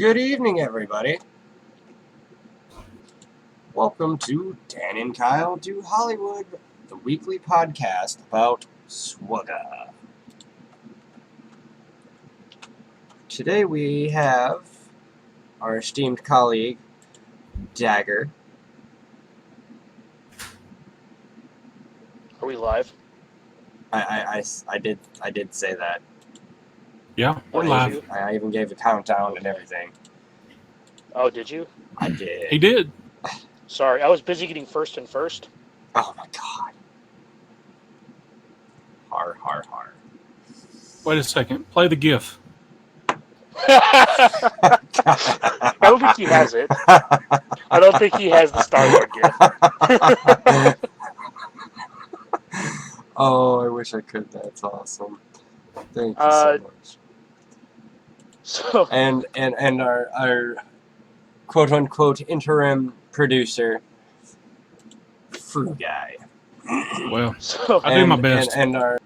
Good evening, everybody. Welcome to Dan and Kyle Do Hollywood, the weekly podcast about swagger. Today we have our esteemed colleague, Dagger. Are we live? I did say that. Yeah, we're live. I even gave a countdown and everything. Oh, did you? I did. He did. Sorry, I was busy getting first and first. Oh my god. Har. Wait a second. Play the GIF. I don't think he has it. I don't think he has the Star-Lord gift. Oh, I wish I could. That's awesome. Thank you so much. So, and our quote unquote interim producer, Fruguy. Well, I do my best. And our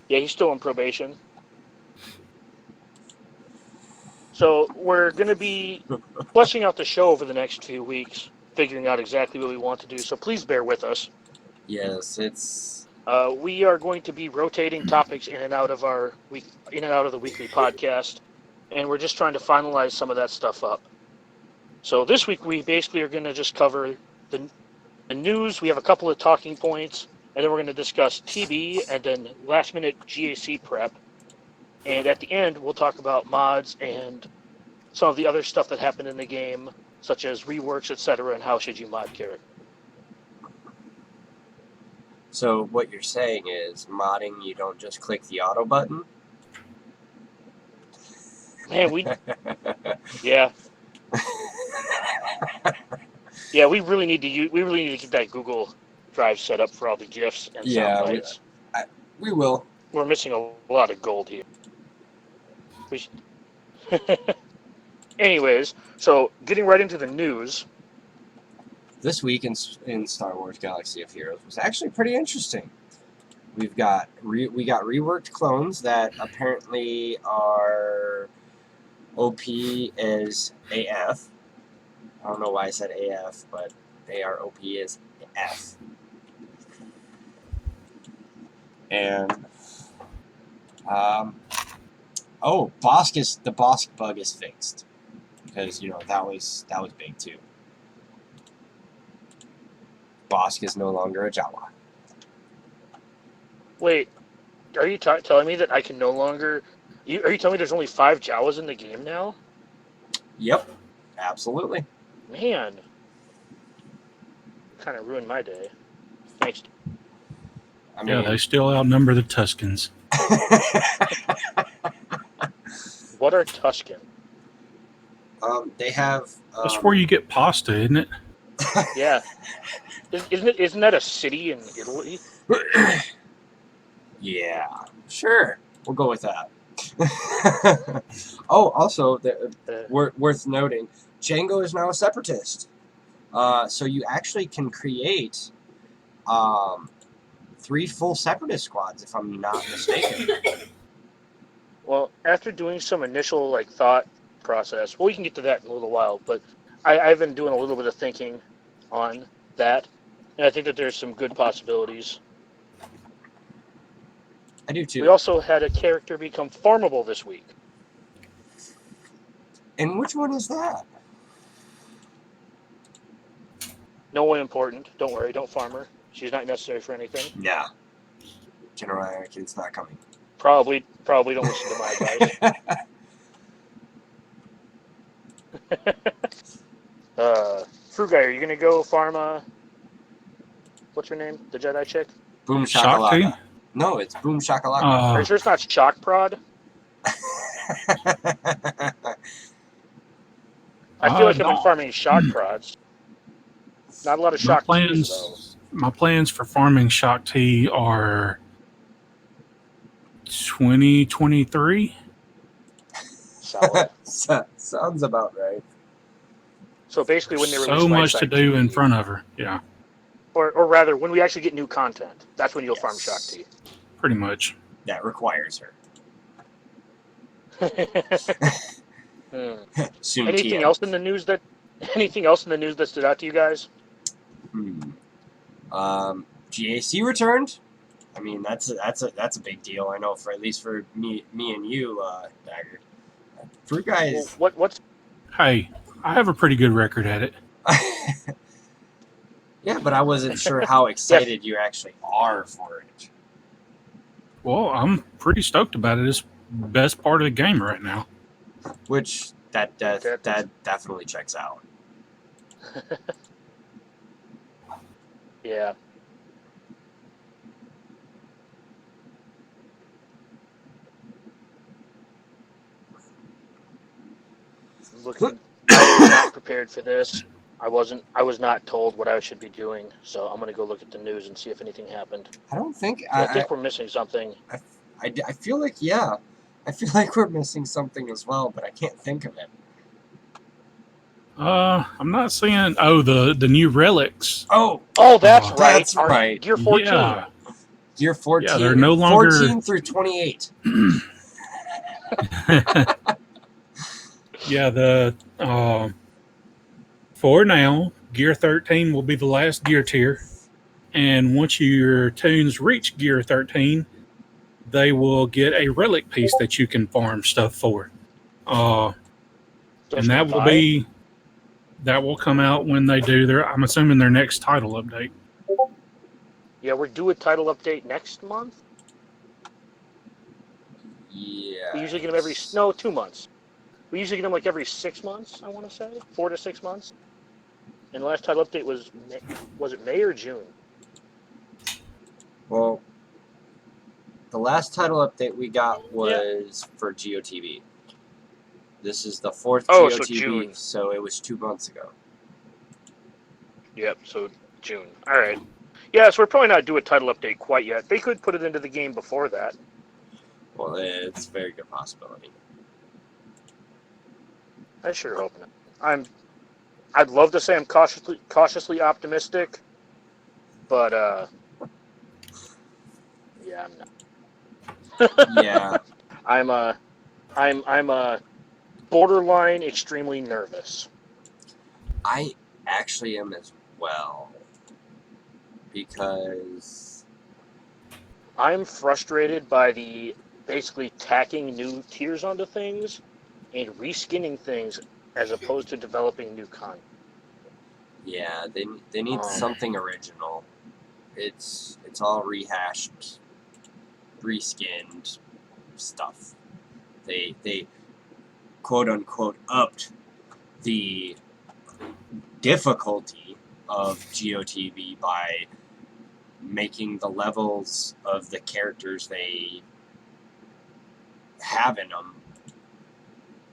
he's still on probation. So we're going to be fleshing out the show over the next few weeks, figuring out exactly what we want to do. So please bear with us. Yes, it's. We are going to be rotating topics in and out of the weekly podcast, and we're just trying to finalize some of that stuff up. So this week we basically are going to just cover the news. We have a couple of talking points, and then we're going to discuss TV and then last minute GAC prep. And at the end, we'll talk about mods and some of the other stuff that happened in the game, such as reworks, etc., and how should you mod character. So what you're saying is, modding, you don't just click the auto button? Man, yeah. Yeah, we really need to get that Google Drive set up for all the GIFs and sound bites. We will. We're missing a lot of gold here. Anyways, so getting right into the news. This week in Star Wars Galaxy of Heroes was actually pretty interesting. We got reworked clones that apparently are OP as AF. I don't know why I said AF, but they are OP as F. And the Bosk bug is fixed, because that was big too. Bosk is no longer a Jawa. Wait, are you telling me that I can no longer? Are you telling me there's only 5 Jawas in the game now? Yep, absolutely. Man, kind of ruined my day. Thanks. They still outnumber the Tuscans. What are Tuscan? They have. That's where you get pasta, isn't it? Yeah. Isn't that a city in Italy? Yeah, sure. We'll go with that. Oh, also, worth noting, Django is now a separatist. So you actually can create 3 full separatist squads, if I'm not mistaken. Well, after doing some initial thought process, we can get to that in a little while, but I've been doing a little bit of thinking on that, and I think that there's some good possibilities. I do too. We also had a character become farmable this week. And which one is that? No one important. Don't worry, don't farm her. She's not necessary for anything. Yeah. General Anakin's not coming. Probably don't listen to my advice. Fruguy, are you going to go farm, what's her name? The Jedi chick? Boom Shakalaka. Shakti? No, it's Boom Shakalaka. Are you sure it's not Shock Prod? I feel like I've been farming Shock Prods. Not a lot of Shock T's, though. My plans for farming Shakti are 2023. Solid. Sounds about right. So basically when they release So much to Lightside do TV, in front of her. Yeah, or rather, when we actually get new content, that's when you'll farm Shakti. pretty much. That requires her. Soon Anything TM. else in the news that stood out to you guys? GAC returned. I mean, that's a big deal. I know for at least for me and you, Dagger. Fruguy is. Well, what's Hey, I have a pretty good record at it. Yeah, but I wasn't sure how excited you actually are for it. Well, I'm pretty stoked about it. It's the best part of the game right now. Which that definitely checks out. Yeah. Looking, I was not prepared for this. I was not told what I should be doing, so I'm gonna go look at the news and see if anything happened. I don't think I think we're missing something. I feel like I feel like we're missing something as well, but I can't think of it. I'm not seeing. Oh, the new relics. Oh, That's right. That's right. Gear 14. Yeah. Year 14. Yeah, they're no longer 14 through 28. Yeah, for now, Gear 13 will be the last gear tier. And once your tunes reach Gear 13, they will get a relic piece that you can farm stuff for. And that will come out when they do I'm assuming their next title update. Yeah, we're due a title update next month. Yeah. We usually get them 2 months. We usually get them like every 6 months, I want to say. 4 to 6 months. And the last title update was it May or June? Well, the last title update we got was for GOTV. This is the 4th GOTV, so it was 2 months ago. Yep, so June. All right. Yeah, so we're probably not due a title update quite yet. They could put it into the game before that. Well, it's a very good possibility. I sure hope not. I'd love to say I'm cautiously optimistic, but yeah, I'm not. Yeah. I'm borderline extremely nervous. I actually am as well, because I'm frustrated by the basically tacking new tiers onto things and reskinning things as opposed to developing new content. Yeah, they need something original. It's all rehashed, reskinned stuff. They quote unquote upped the difficulty of GOTV by making the levels of the characters they have in them.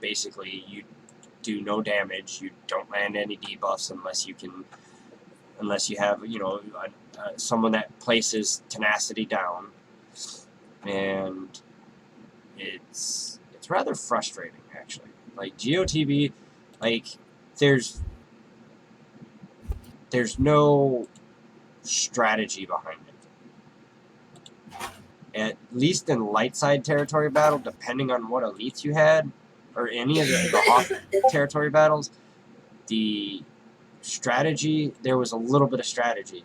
Basically, you do no damage. You don't land any debuffs unless you have someone that places tenacity down, and it's rather frustrating actually. Like GOTV, like there's no strategy behind it. At least in light side territory battle, depending on what elites you had, or any of the off territory battles, the strategy, there was a little bit of strategy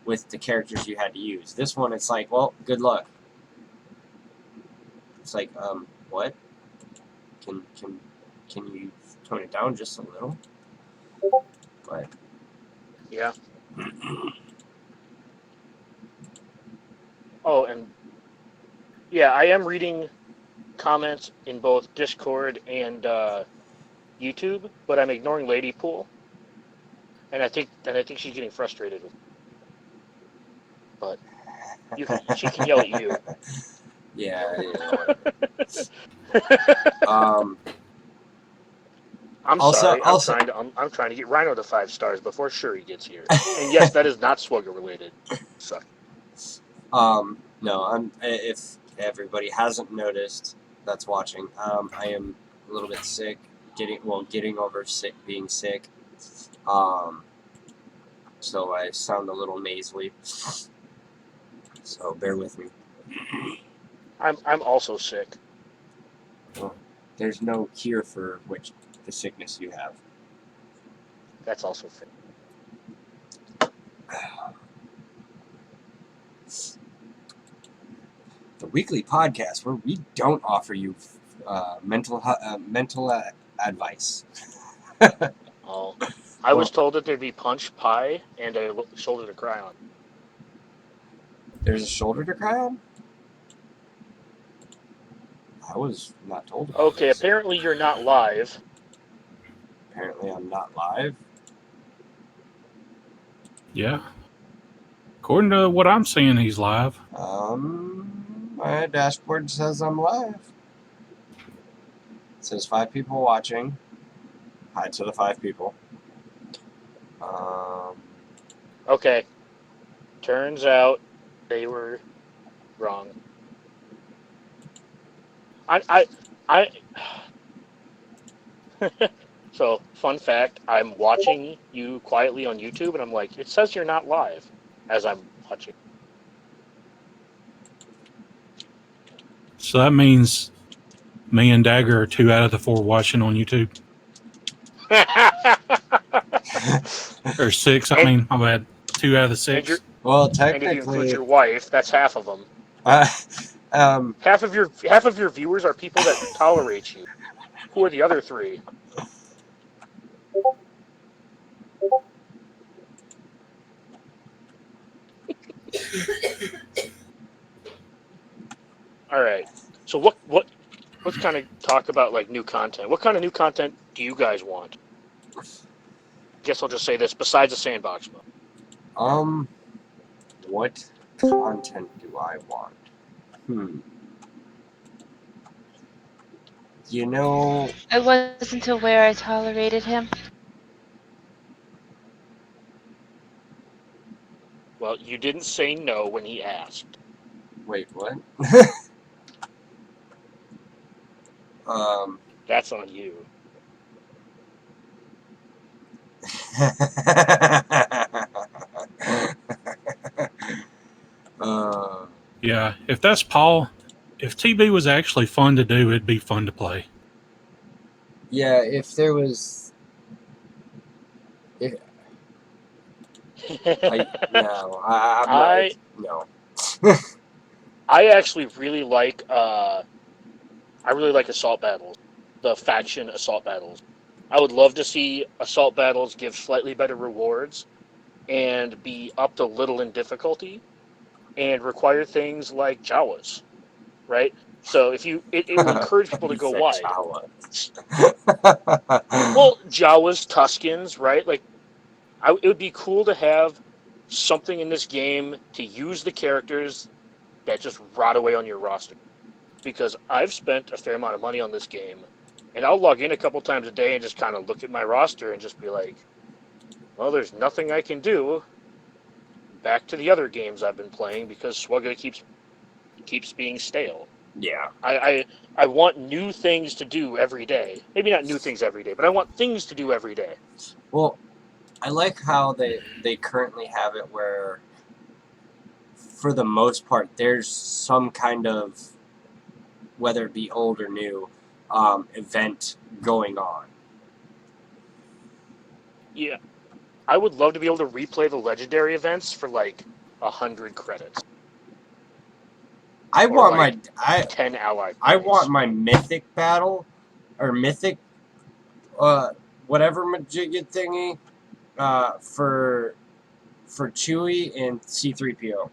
with the characters you had to use. This one, it's like, well, good luck. It's like, what? Can you tone it down just a little? But yeah. Oh, and yeah, I am reading comments in both Discord and YouTube, but I'm ignoring Ladypool, and I think she's getting frustrated with me. But she can yell at you. Yeah. I'm sorry. I'm trying to get Rhino to 5 stars before Shuri gets here. And yes, that is not Swugger related. Suck. No, if everybody hasn't noticed that's watching, I am a little bit sick, getting over being sick. So I sound a little nasally. So bear with me. I'm also sick. Well, there's no cure for the sickness you have. That's also fair. The weekly podcast where we don't offer you mental advice. Oh, I was told that there'd be punch pie and a shoulder to cry on. There's a shoulder to cry on? I was not told about Okay, this. apparently you're not live. Apparently I'm not live. Yeah. According to what I'm seeing, he's live. My dashboard says I'm live. It says 5 people watching. Hi to the 5 people. Okay. Turns out they were wrong. I So, fun fact, I'm watching you quietly on YouTube, and I'm like, it says you're not live as I'm watching. So that means me and Dagger are 2 out of the 4 watching on YouTube. Or 6, I mean, my bad. 2 out of the 6. Well, And if you include technically, your wife, that's half of them. Half of your viewers are people that tolerate you. Who are the other 3? All right. So let's kind of talk about like new content. What kind of new content do you guys want? Guess I'll just say this. Besides the sandbox mode. What content do I want? You know, I wasn't aware I tolerated him. Well, you didn't say no when he asked. wait, what? That's on you. Yeah, if that's Paul, if TB was actually fun to do, it'd be fun to play. Yeah, if there was... no. I actually really like assault battles, the faction assault battles. I would love to see assault battles give slightly better rewards and be upped a little in difficulty and require things like Jawas, right? So if it will encourage people to go wide. Well, Jawas, Tuscans, right? Like, it would be cool to have something in this game to use the characters that just rot away on your roster. Because I've spent a fair amount of money on this game, and I'll log in a couple times a day and just kind of look at my roster and just be like, well, there's nothing I can do. Back to the other games I've been playing because Swugga keeps being stale. Yeah. I want new things to do every day. Maybe not new things every day, but I want things to do every day. Well, I like how they currently have it where, for the most part, there's some kind of, whether it be old or new, event going on. Yeah. I would love to be able to replay the legendary events for like 100 credits. I want like my 10 allied. I want my mythic battle or mythic whatever majigit thingy for Chewie and C-3PO.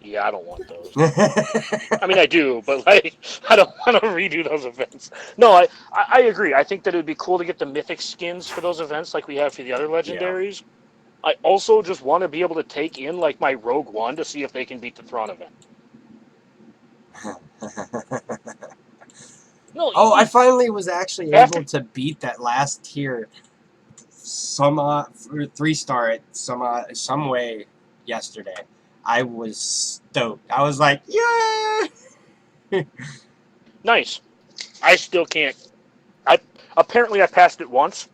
Yeah, I don't want those. I mean, I do, but like, I don't want to redo those events. No, I agree. I think that it would be cool to get the mythic skins for those events like we have for the other legendaries. Yeah. I also just want to be able to take in like my Rogue One to see if they can beat the Thrawn event. No. I finally was actually able to beat that last tier some 3-star at some way yesterday. I was stoked. I was like, yeah! Nice. I still can't. Apparently I passed it once.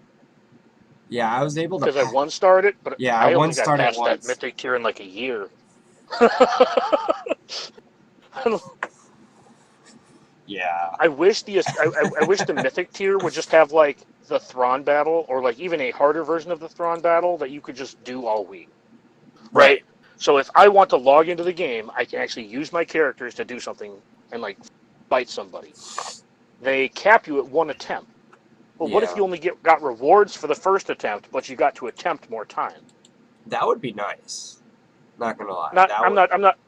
Yeah, I was able to. Because I 1-starred it, but yeah, I only 1-starred got past once. that mythic tier in like a year. Yeah. I wish I wish the mythic tier would just have like the Thrawn battle, or like even a harder version of the Thrawn battle that you could just do all week. Right? So if I want to log into the game, I can actually use my characters to do something and like fight somebody. They cap you at one attempt. Well, what if Yeah. you only got rewards for the first attempt, but you got to attempt more time? That would be nice. Not gonna lie. I'm not.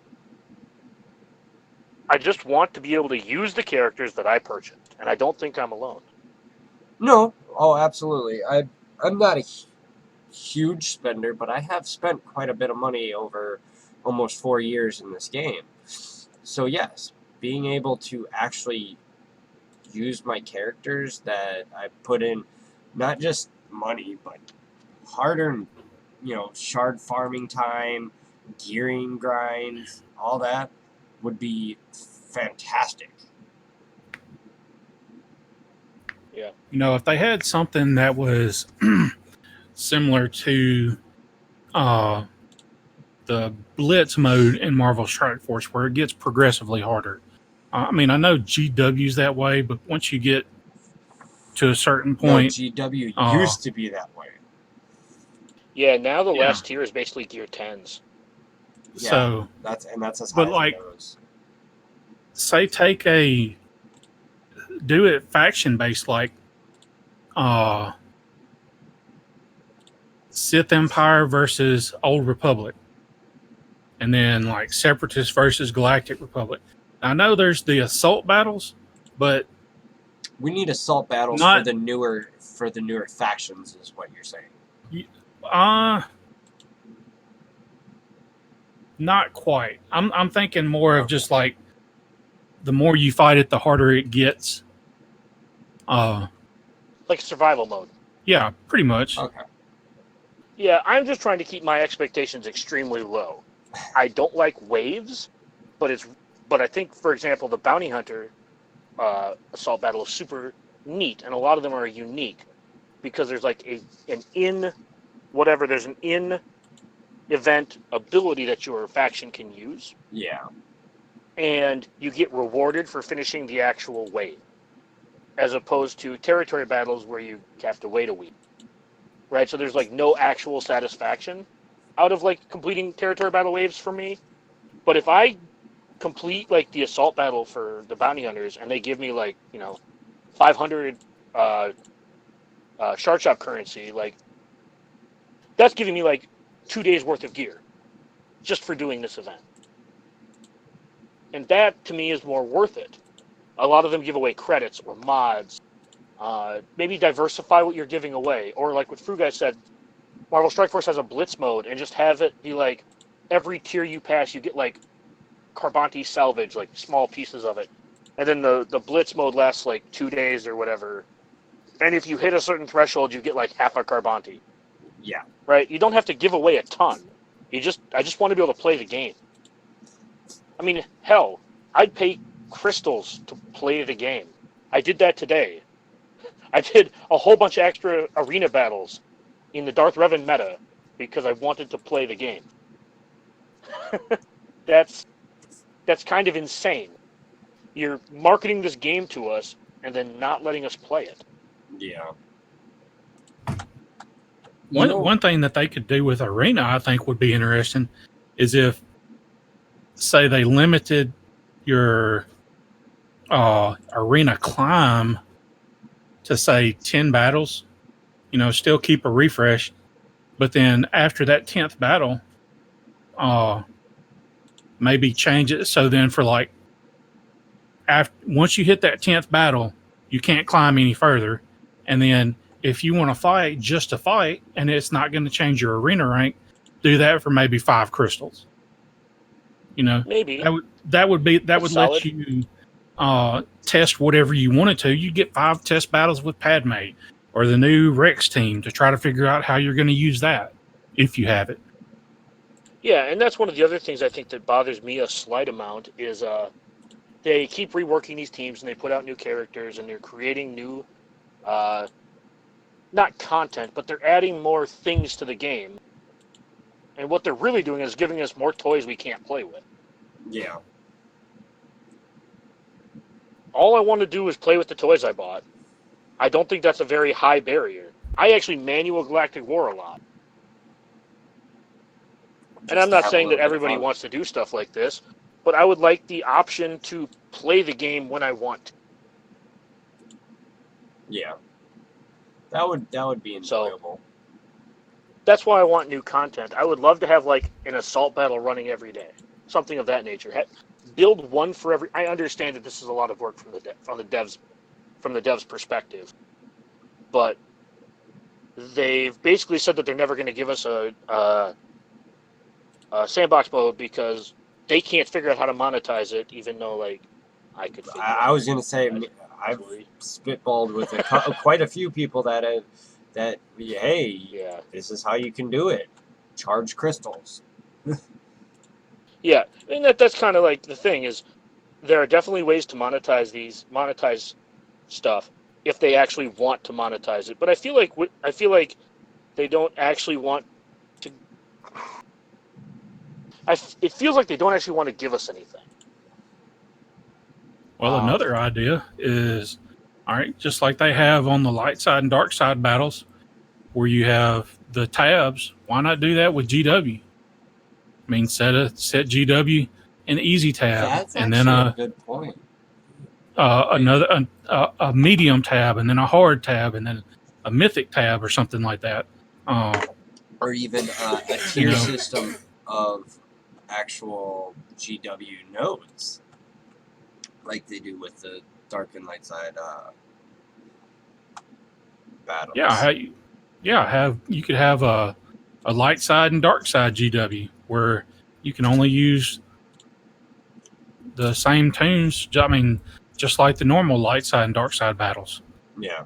I just want to be able to use the characters that I purchased, and I don't think I'm alone. No. Oh, absolutely. I'm not a huge spender, but I have spent quite a bit of money over almost 4 years in this game. So yes, being able to actually use my characters that I put in, not just money, but hard-earned, shard farming time, gearing grinds, all that would be fantastic. Yeah. If they had something that was similar to the Blitz mode in Marvel Strike Force, where it gets progressively harder. I know GW's that way, but once you get to a certain No, point, GW used to be that way. Yeah, now the Yeah. last tier is basically gear 10s. so That's as high but as like, it goes. say do it faction based, like Sith Empire versus Old Republic, and then like Separatist versus Galactic Republic. I know there's the assault battles, but We need assault battles not- for the newer factions, is what you're saying. Not quite. I'm thinking more of just like the more you fight it, the harder it gets. Like survival mode. Yeah, pretty much. Okay. Yeah, I'm just trying to keep my expectations extremely low. I don't like waves, but I think, for example, the Bounty Hunter assault battle is super neat, and a lot of them are unique because there's like there's an in event ability that your faction can use, Yeah. and you get rewarded for finishing the actual wave, as opposed to territory battles where you have to wait a week. Right, so there's like no actual satisfaction out of like completing territory battle waves for me. But if I complete like the assault battle for the bounty hunters and they give me like 500 shard shop currency, like that's giving me like 2 days worth of gear just for doing this event, and that to me is more worth it. A lot of them give away credits or mods. Maybe diversify what you're giving away. Or like what Fruguy said, Marvel Strike Force has a blitz mode, and just have it be like every tier you pass, you get like Carbonti salvage, like small pieces of it. And then the blitz mode lasts like 2 days or whatever. And if you hit a certain threshold, you get like half a Carbonti. Yeah. Right? You don't have to give away a ton. I just want to be able to play the game. I mean, hell, I'd pay crystals to play the game. I did that today. I did a whole bunch of extra arena battles in the Darth Revan meta because I wanted to play the game. That's kind of insane. You're marketing this game to us and then not letting us play it. Yeah. One thing that they could do with Arena, I think, would be interesting, is if, say, they limited your Arena climb to, say, 10 battles, still keep a refresh, but then after that 10th battle, maybe change it so then for like, once you hit that 10th battle, you can't climb any further, and then if you want to fight just to fight and it's not going to change your arena rank, do that for maybe 5 crystals. Maybe that would That's let solid. you test whatever you wanted to. You get 5 test battles with Padme or the new Rex team to try to figure out how you're going to use that if you have it. Yeah, and that's one of the other things I think that bothers me a slight amount is they keep reworking these teams and they put out new characters and they're creating new, not content, but they're adding more things to the game. And what they're really doing is giving us more toys we can't play with. Yeah. all I want to do is play with the toys I bought. I don't think that's a very high barrier. I actually manual Galactic War a lot. And I'm not saying that everybody wants to do stuff like this, but I would like the option to play the game when I want to. Yeah. That would be enjoyable. So, that's why I want new content. I would love to have like an assault battle running every day, something of that nature. Build one for every. I understand that this is a lot of work from the devs' perspective, but they've basically said that they're never going to give us a sandbox mode because they can't figure out how to monetize it. Even though like I could. I was going to say I've spitballed with quite a few people that hey, yeah, this is how you can do it. Charge crystals. Yeah, and that's kind of like the thing is, there are definitely ways to monetize stuff if they actually want to monetize it. But I feel like they don't actually want to. It feels like they don't actually want to give us anything. Well, another idea is, all right, just like they have on the light side and dark side battles, where you have the tabs. Why not do that with GW? I mean, set GW an easy tab, That's and then a good point. another a medium tab, and then a hard tab, and then a mythic tab, or something like that. Or even a tier system of actual GW nodes, like they do with the dark and light side battles. You could have a light side and dark side GW where you can only use the same tunes. I mean, just like the normal light side and dark side battles. Yeah.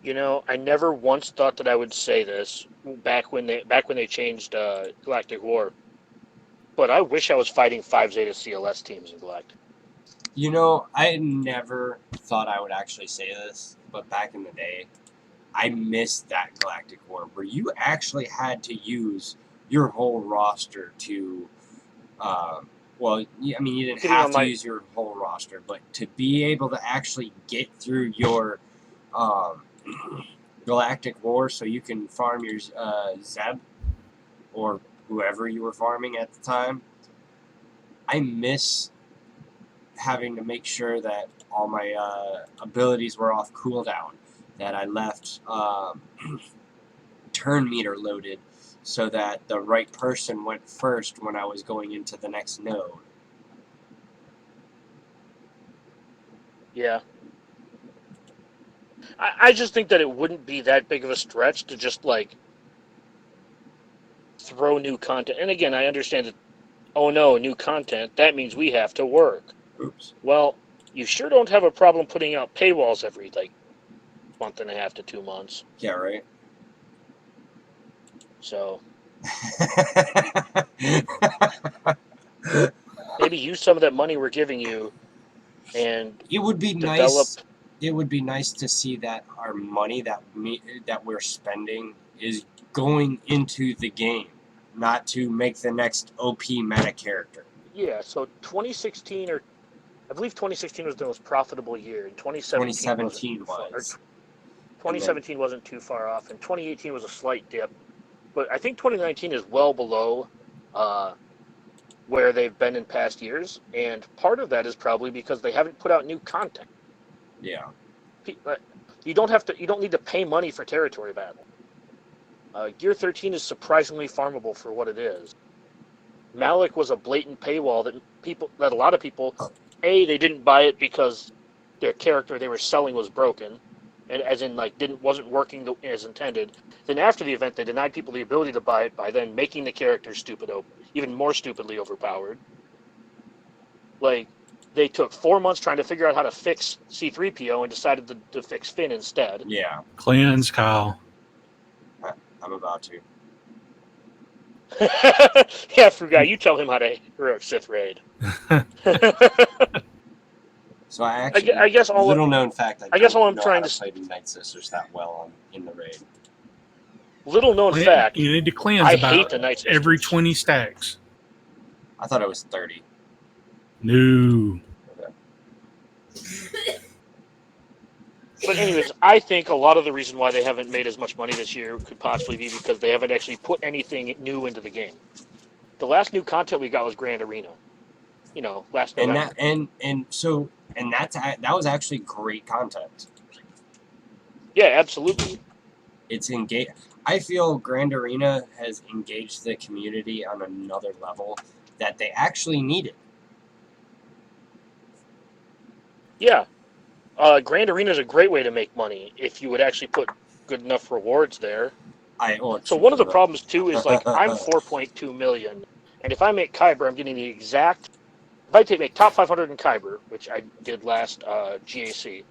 You know, I never once thought that I would say this back when they changed Galactic War, but I wish I was fighting 5 Zeta CLS teams in Galactic. You know, I never thought I would actually say this, but back in the day, I missed that Galactic War where you actually had to use your whole roster to, well, I mean, you didn't have to use your whole roster, but to be able to actually get through your Galactic War so you can farm your Zeb or whoever you were farming at the time. I miss having to make sure that all my abilities were off cooldown, that I left turn meter loaded so that the right person went first when I was going into the next node. Yeah. I just think that it wouldn't be that big of a stretch to just, like, throw new content. And again, I understand that, oh no, new content, that means we have to work. Oops. Well, you sure don't have a problem putting out paywalls every, like, month and a half to 2 months. Yeah, right? So, maybe use some of that money we're giving you and it would be develop... nice. It would be nice to see that our money that we're spending is going into the game, not to make the next OP meta character. Yeah, so 2016, or I believe 2016 was the most profitable year, and 2017 was. 2017 wasn't too far off, and 2018 was a slight dip. But I think 2019 is well below where they've been in past years, and part of that is probably because they haven't put out new content. Yeah. You don't need to pay money for territory battle. Gear 13 is surprisingly farmable for what it is. Malik was a blatant paywall that a lot of people, they didn't buy it because their character they were selling was broken, and as in like wasn't working as intended. Then after the event, they denied people the ability to buy it by then making the character even more stupidly overpowered. Like, they took 4 months trying to figure out how to fix C-3PO and decided to fix Finn instead. Yeah. Cleanse, Kyle. I'm about to. Yeah, Fruguy, you tell him how to heroic Sith raid. So I actually, I guess all little known fact, I guess all I'm trying to play Night Sisters that well in the raid. Little known fact. You need to cleanse I about hate the Night Sisters. every 20 stacks. I thought it was 30. No. Okay. But anyways, I think a lot of the reason why they haven't made as much money this year could possibly be because they haven't actually put anything new into the game. The last new content we got was Grand Arena. Last And November. that was actually great content. Yeah, absolutely. It's engaged. I feel Grand Arena has engaged the community on another level that they actually needed. Yeah. Grand Arena is a great way to make money if you would actually put good enough rewards there. So one of the problems too is like I'm 4.2 million, and if I make Kyber, I'm getting the exact. If I make top 500 in Kyber, which I did last GAC,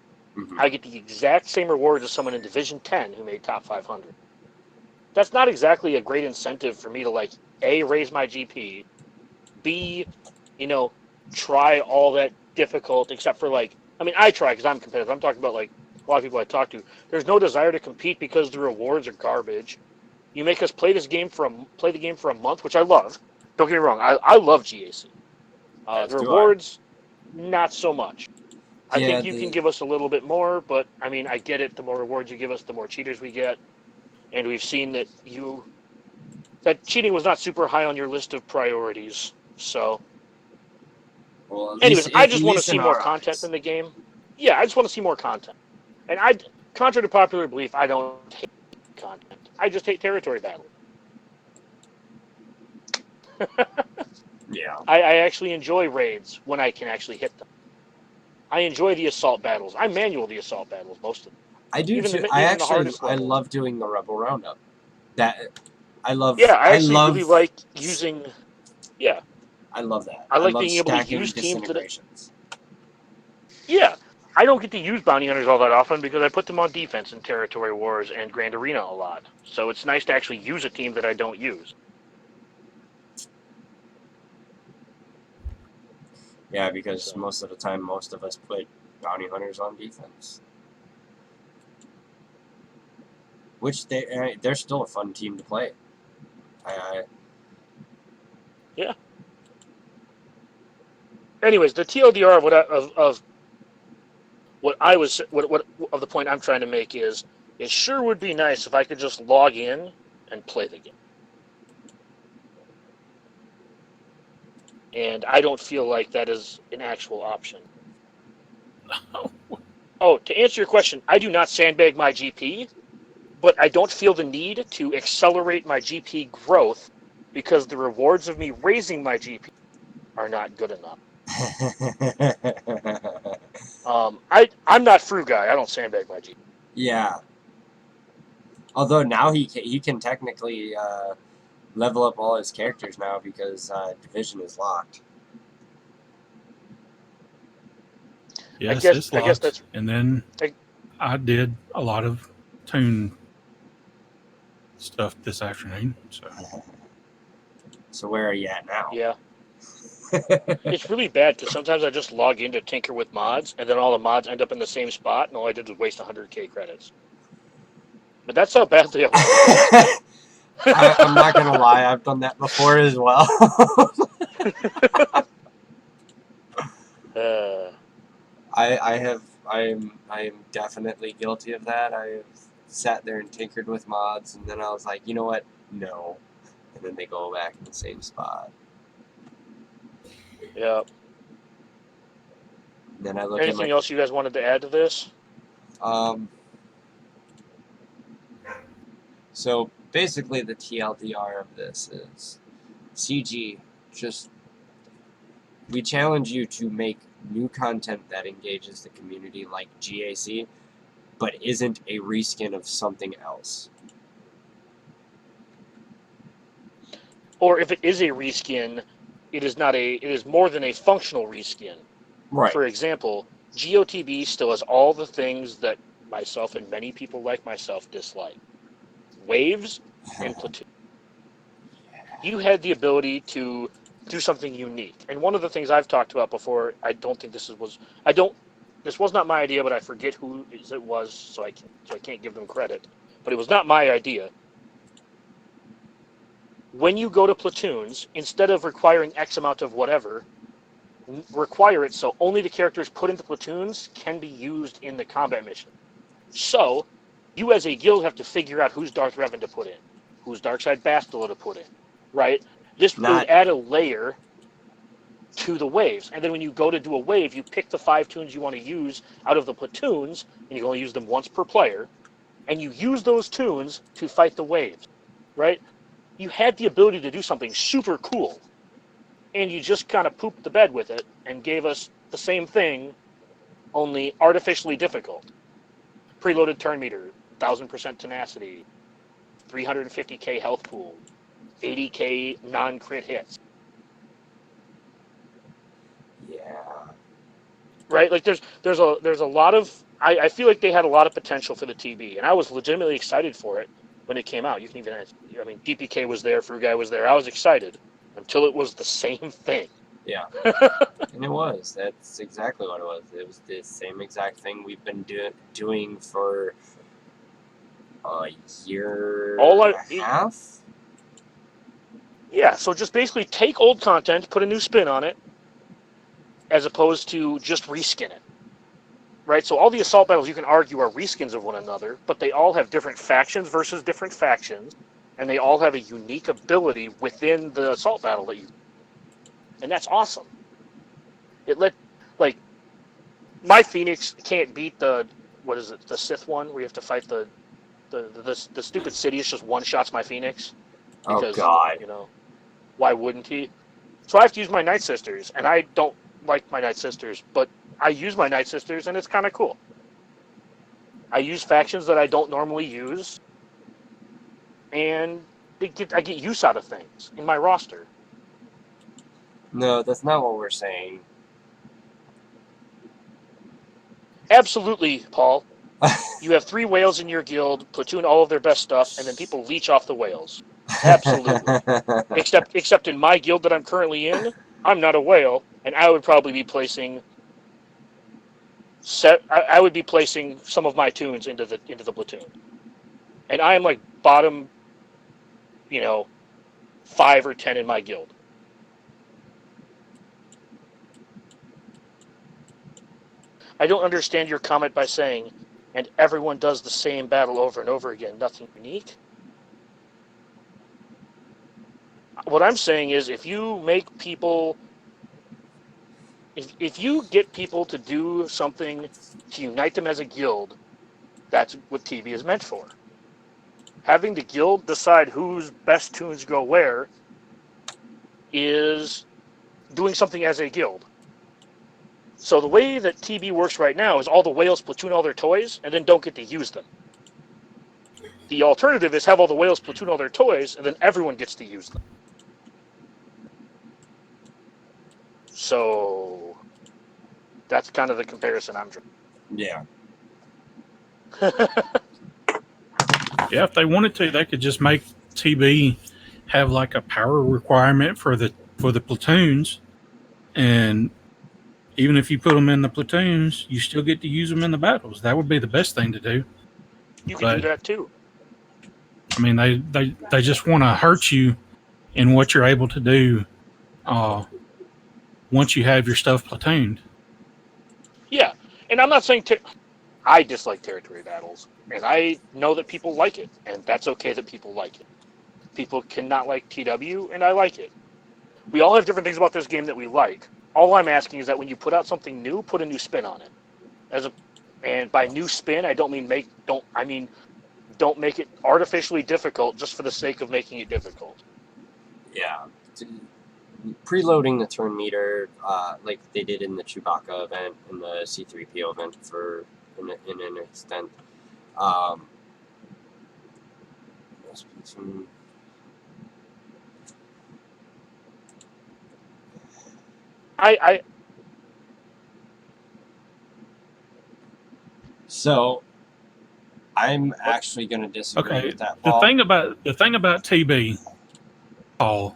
I get the exact same rewards as someone in Division 10 who made top 500. That's not exactly a great incentive for me to like A, raise my GP, B, try all that difficult except for like. I mean, I try because I'm competitive. I'm talking about like a lot of people I talk to. There's no desire to compete because the rewards are garbage. You make us play the game for a month, which I love. Don't get me wrong, I love GAC. The rewards, not so much. I think you can give us a little bit more, but I mean, I get it. The more rewards you give us, the more cheaters we get, and we've seen that cheating was not super high on your list of priorities. So. Well, Anyways, I just want to see more content in the game. Yeah, I just want to see more content. And contrary to popular belief, I don't hate content. I just hate territory battle. Yeah. I actually enjoy raids when I can actually hit them. I enjoy the assault battles. I manual the assault battles most of them. I do too. I love doing the Rebel Roundup. I love. Yeah, I actually really like using. Yeah. I love that. I like being able to use teams disintegrations. Yeah. I don't get to use bounty hunters all that often because I put them on defense in Territory Wars and Grand Arena a lot. So it's nice to actually use a team that I don't use. Yeah, because most of the time, most of us put bounty hunters on defense. Which they're still a fun team to play. Yeah. Anyways, the TLDR of the point I'm trying to make is it sure would be nice if I could just log in and play the game. And I don't feel like that is an actual option. Oh, to answer your question, I do not sandbag my GP, but I don't feel the need to accelerate my GP growth because the rewards of me raising my GP are not good enough. I'm not Fruguy. I don't sandbag my GP. Yeah. Although now he can technically level up all his characters now because Division is locked. Yes, it's locked. I guess that's. And then I did a lot of Toon stuff this afternoon. So where are you at now? Yeah. It's really bad because sometimes I just log in to tinker with mods, and then all the mods end up in the same spot, and all I did was waste 100k credits. But that's how badly I I'm not gonna lie, I've done that before as well. I'm definitely guilty of that. I've sat there and tinkered with mods, and then I was like, you know what? No. And then they go back in the same spot. Yeah. Then I look Anything else you guys wanted to add to this? So basically the TLDR of this is CG, we challenge you to make new content that engages the community like GAC, but isn't a reskin of something else. Or if it is a reskin, it is more than a functional reskin. Right. For example, GOTB still has all the things that myself and many people like myself dislike. Waves and platoon. You had the ability to do something unique. And one of the things I've talked about before, I don't think this was not my idea, but I forget who it was, so I can't give them credit. But it was not my idea. When you go to platoons, instead of requiring X amount of whatever, require it so only the characters put into platoons can be used in the combat mission. So, you as a guild have to figure out who's Darth Revan to put in, who's Darkside Bastila to put in, right? This would add a layer to the waves. And then when you go to do a wave, you pick the 5 tunes you want to use out of the platoons, and you can only use them once per player, and you use those tunes to fight the waves, right? You had the ability to do something super cool, and you just kind of pooped the bed with it and gave us the same thing, only artificially difficult. Preloaded turn meter, 1000% tenacity, 350k health pool, 80k non-crit hits. Yeah. Right? Like there's a lot of I feel like they had a lot of potential for the TB, and I was legitimately excited for it when it came out. You can even, I mean, DPK was there, Fruguy was there. I was excited until it was the same thing. Yeah. And it was. That's exactly what it was. It was the same exact thing we've been doing for a year and a half. Yeah, so just basically take old content, put a new spin on it, as opposed to just reskin it. Right? So all the assault battles, you can argue, are reskins of one another, but they all have different factions versus different factions, and they all have a unique ability within the assault battle that you. And that's awesome. Like, my Phoenix can't beat the Sith one, where you have to fight the stupid Sidious just one-shots my Phoenix. Because, oh, God. you know, why wouldn't he? So I have to use my Night Sisters, and I don't like my Night Sisters, but I use my Night Sisters, and it's kind of cool. I use factions that I don't normally use, and I get use out of things in my roster. No, that's not what we're saying. Absolutely, Paul. You have 3 whales in your guild, platoon all of their best stuff, and then people leech off the whales. Absolutely. Except in my guild that I'm currently in, I'm not a whale, and I would probably be placing I would be placing some of my tunes into the platoon. And I am like bottom, 5 or 10 in my guild. I don't understand your comment by saying, and everyone does the same battle over and over again, nothing unique. What I'm saying is, if you make people, if you get people to do something to unite them as a guild, that's what TV is meant for. Having the guild decide whose best tunes go where is doing something as a guild. So the way that TB works right now is all the whales platoon all their toys and then don't get to use them. The alternative is have all the whales platoon all their toys and then everyone gets to use them. So that's kind of the comparison I'm drawing. Yeah. Yeah, if they wanted to, they could just make TB have like a power requirement for the platoons, and even if you put them in the platoons, you still get to use them in the battles. That would be the best thing to do. You can do that too. I mean, they just want to hurt you in what you're able to do once you have your stuff platooned. Yeah, and I'm not saying I dislike territory battles, and I know that people like it, and that's okay that people like it. People cannot like TW, and I like it. We all have different things about this game that we like. All I'm asking is that when you put out something new, put a new spin on it. And by new spin, I don't mean don't make it artificially difficult just for the sake of making it difficult. Yeah. Preloading the turn meter, like they did in the Chewbacca event and the C-3PO event in an extent. So I'm actually going to disagree with that. The thing about TB, Paul,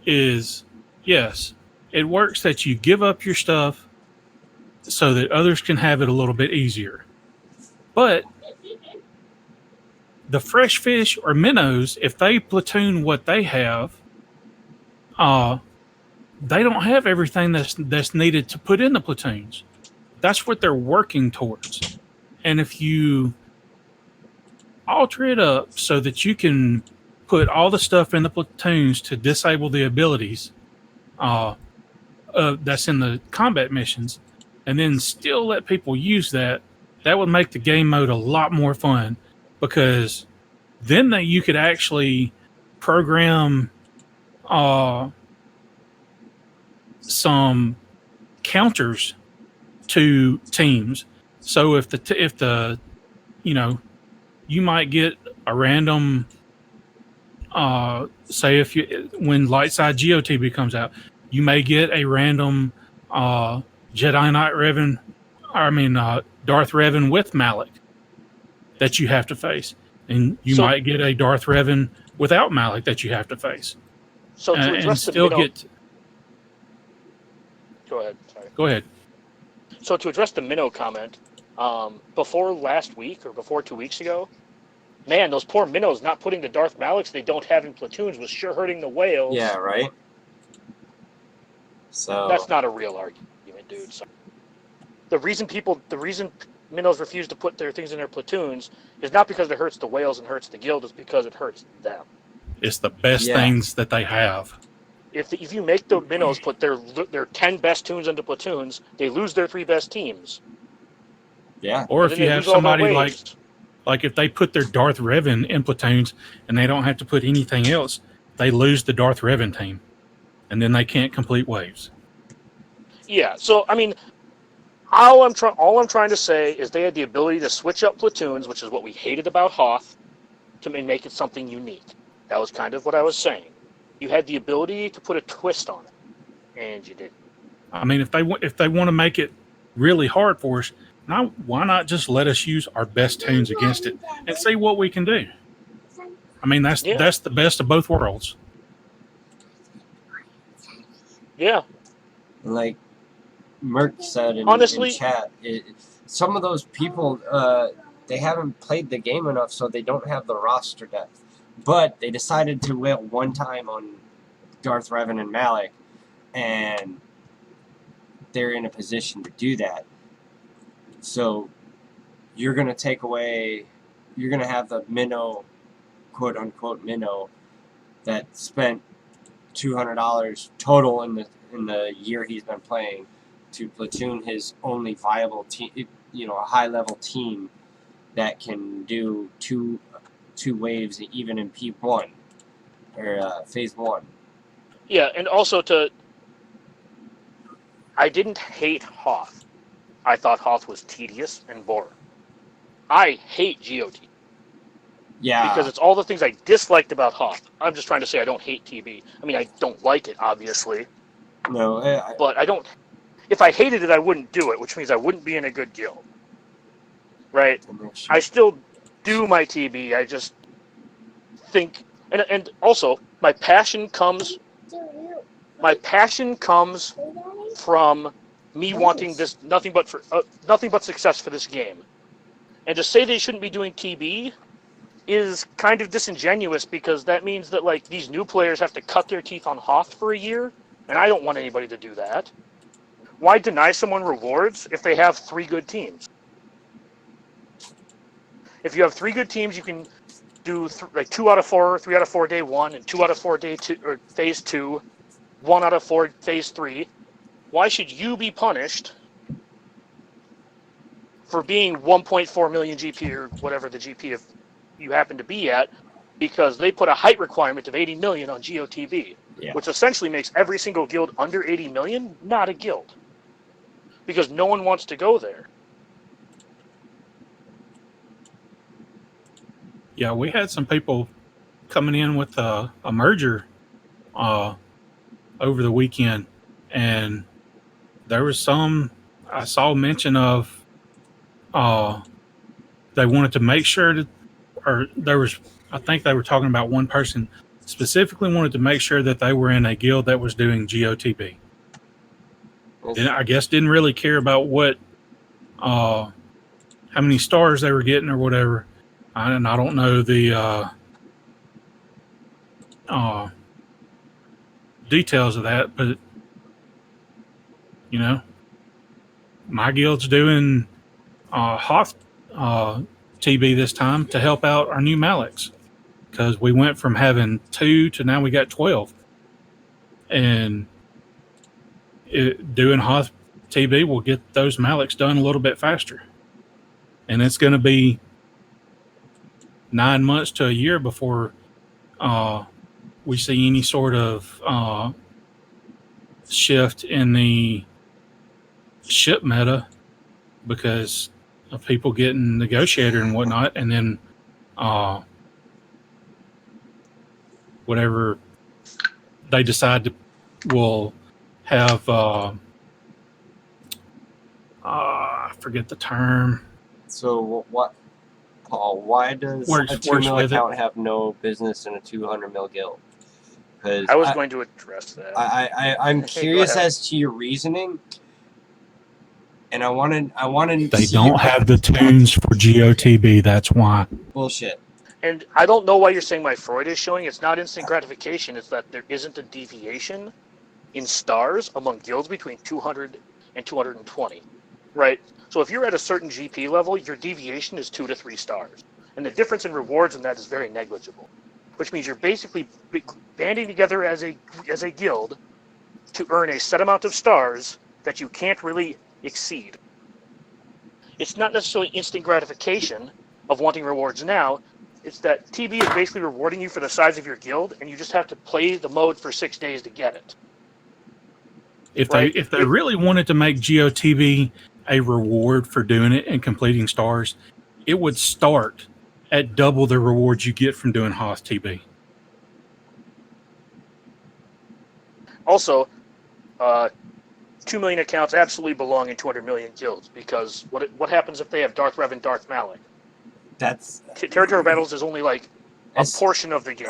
is yes, it works that you give up your stuff so that others can have it a little bit easier. But the fresh fish or minnows, if they platoon what they have, they don't have everything that's needed to put in the platoons. That's what they're working towards. And if you alter it up so that you can put all the stuff in the platoons to disable the abilities that's in the combat missions, and then still let people use that, that would make the game mode a lot more fun, because then you could actually program some counters to teams. So if the you might get a random say when Lightside GOTB comes out, you may get a random Jedi Knight Revan, Darth Revan with Malak that you have to face, and you might get a Darth Revan without Malak that you have to face. So to address the minnow, go ahead. Sorry. Go ahead. So to address the minnow comment, before last week or before 2 weeks ago, man, those poor minnows not putting the Darth Malaks they don't have in platoons was sure hurting the whales. Yeah, right. So that's not a real argument, dude. So the reason minnows refuse to put their things in their platoons is not because it hurts the whales and hurts the guild, it's because it hurts them. It's the best things that they have. If you make the minnows put their 10 best tunes into platoons, they lose their 3 best teams. Yeah. Or if you have somebody like if they put their Darth Revan in platoons and they don't have to put anything else, they lose the Darth Revan team, and then they can't complete waves. Yeah. So I mean, all I'm trying to say is they had the ability to switch up platoons, which is what we hated about Hoth, to make it something unique. That was kind of what I was saying. You had the ability to put a twist on it, and you didn't. I mean, if they want to make it really hard for us, why not just let us use our best tunes against it and see what we can do? I mean, that's the best of both worlds. Yeah. Like Merc said in chat, some of those people, they haven't played the game enough, so they don't have the roster depth. But they decided to wail one time on Darth Revan and Malak, and they're in a position to do that. So you're going to have the minnow, quote unquote minnow, that spent $200 total in the year he's been playing to platoon his only viable team, a high level team that can do two waves even in P1 or phase 1. Yeah, and also I didn't hate Hoth. I thought Hoth was tedious and boring. I hate GOT. Yeah. Because it's all the things I disliked about Hoth. I'm just trying to say I don't hate TB. I mean, I don't like it, obviously. No. But I don't... If I hated it, I wouldn't do it, which means I wouldn't be in a good guild. Right? I still do my TB. I just think... And also, my passion comes from me wanting this nothing but success for this game. And to say they shouldn't be doing TB is kind of disingenuous, because that means that like these new players have to cut their teeth on Hoth for a year, and I don't want anybody to do that. Why deny someone rewards if they have 3 good teams? If you have 3 good teams, you can do 2 out of 4, 3 out of 4 day 1, and 2 out of 4 day 2 or phase 2, 1 out of 4 phase 3. Why should you be punished for being 1.4 million GP or whatever the GP if you happen to be at, because they put a height requirement of 80 million on GOTB, which essentially makes every single guild under 80 million not a guild, because no one wants to go there. Yeah, we had some people coming in with a merger over the weekend, and there was some I saw mention of they wanted to make sure that, or there was, I think they were talking about one person specifically wanted to make sure that they were in a guild that was doing GOTB. And I guess didn't really care about what, how many stars they were getting or whatever. And I don't know the details of that, but You know, my guild's doing Hoth TB this time to help out our new Maliks, because we went from having 2 to now we got 12. And doing Hoth TB will get those Maliks done a little bit faster. And it's going to be 9 months to a year before we see any sort of shift in the ship meta because of people getting negotiated and whatnot. And then whatever they decide to will have I forget the term. So what, Paul? Why does Works a 2 mil with it. account have no business in a 200 mil guild? Because I was going to address that. I'm Go curious ahead. as to your reasoning, and I wanted. They don't have the tunes for GOTB. That's why. Bullshit. And I don't know why you're saying my Freud is showing. It's not instant gratification. It's that there isn't a deviation in stars among guilds between 200 and 220, right? So if you're at a certain GP level, your deviation is 2 to 3 stars. And the difference in rewards in that is very negligible, which means you're basically banding together as a guild to earn a set amount of stars that you can't really exceed. It's not necessarily instant gratification of wanting rewards now. It's that TB is basically rewarding you for the size of your guild, and you just have to play the mode for 6 days to get it. If Right. they really wanted to make GOTB a reward for doing it and completing stars, it would start at double the rewards you get from doing Hoth TB. Also, 2 million accounts absolutely belong in 200 million guilds, because what happens if they have Darth Revan, Darth Malik? That's Territory battles is only like a As- portion of the game.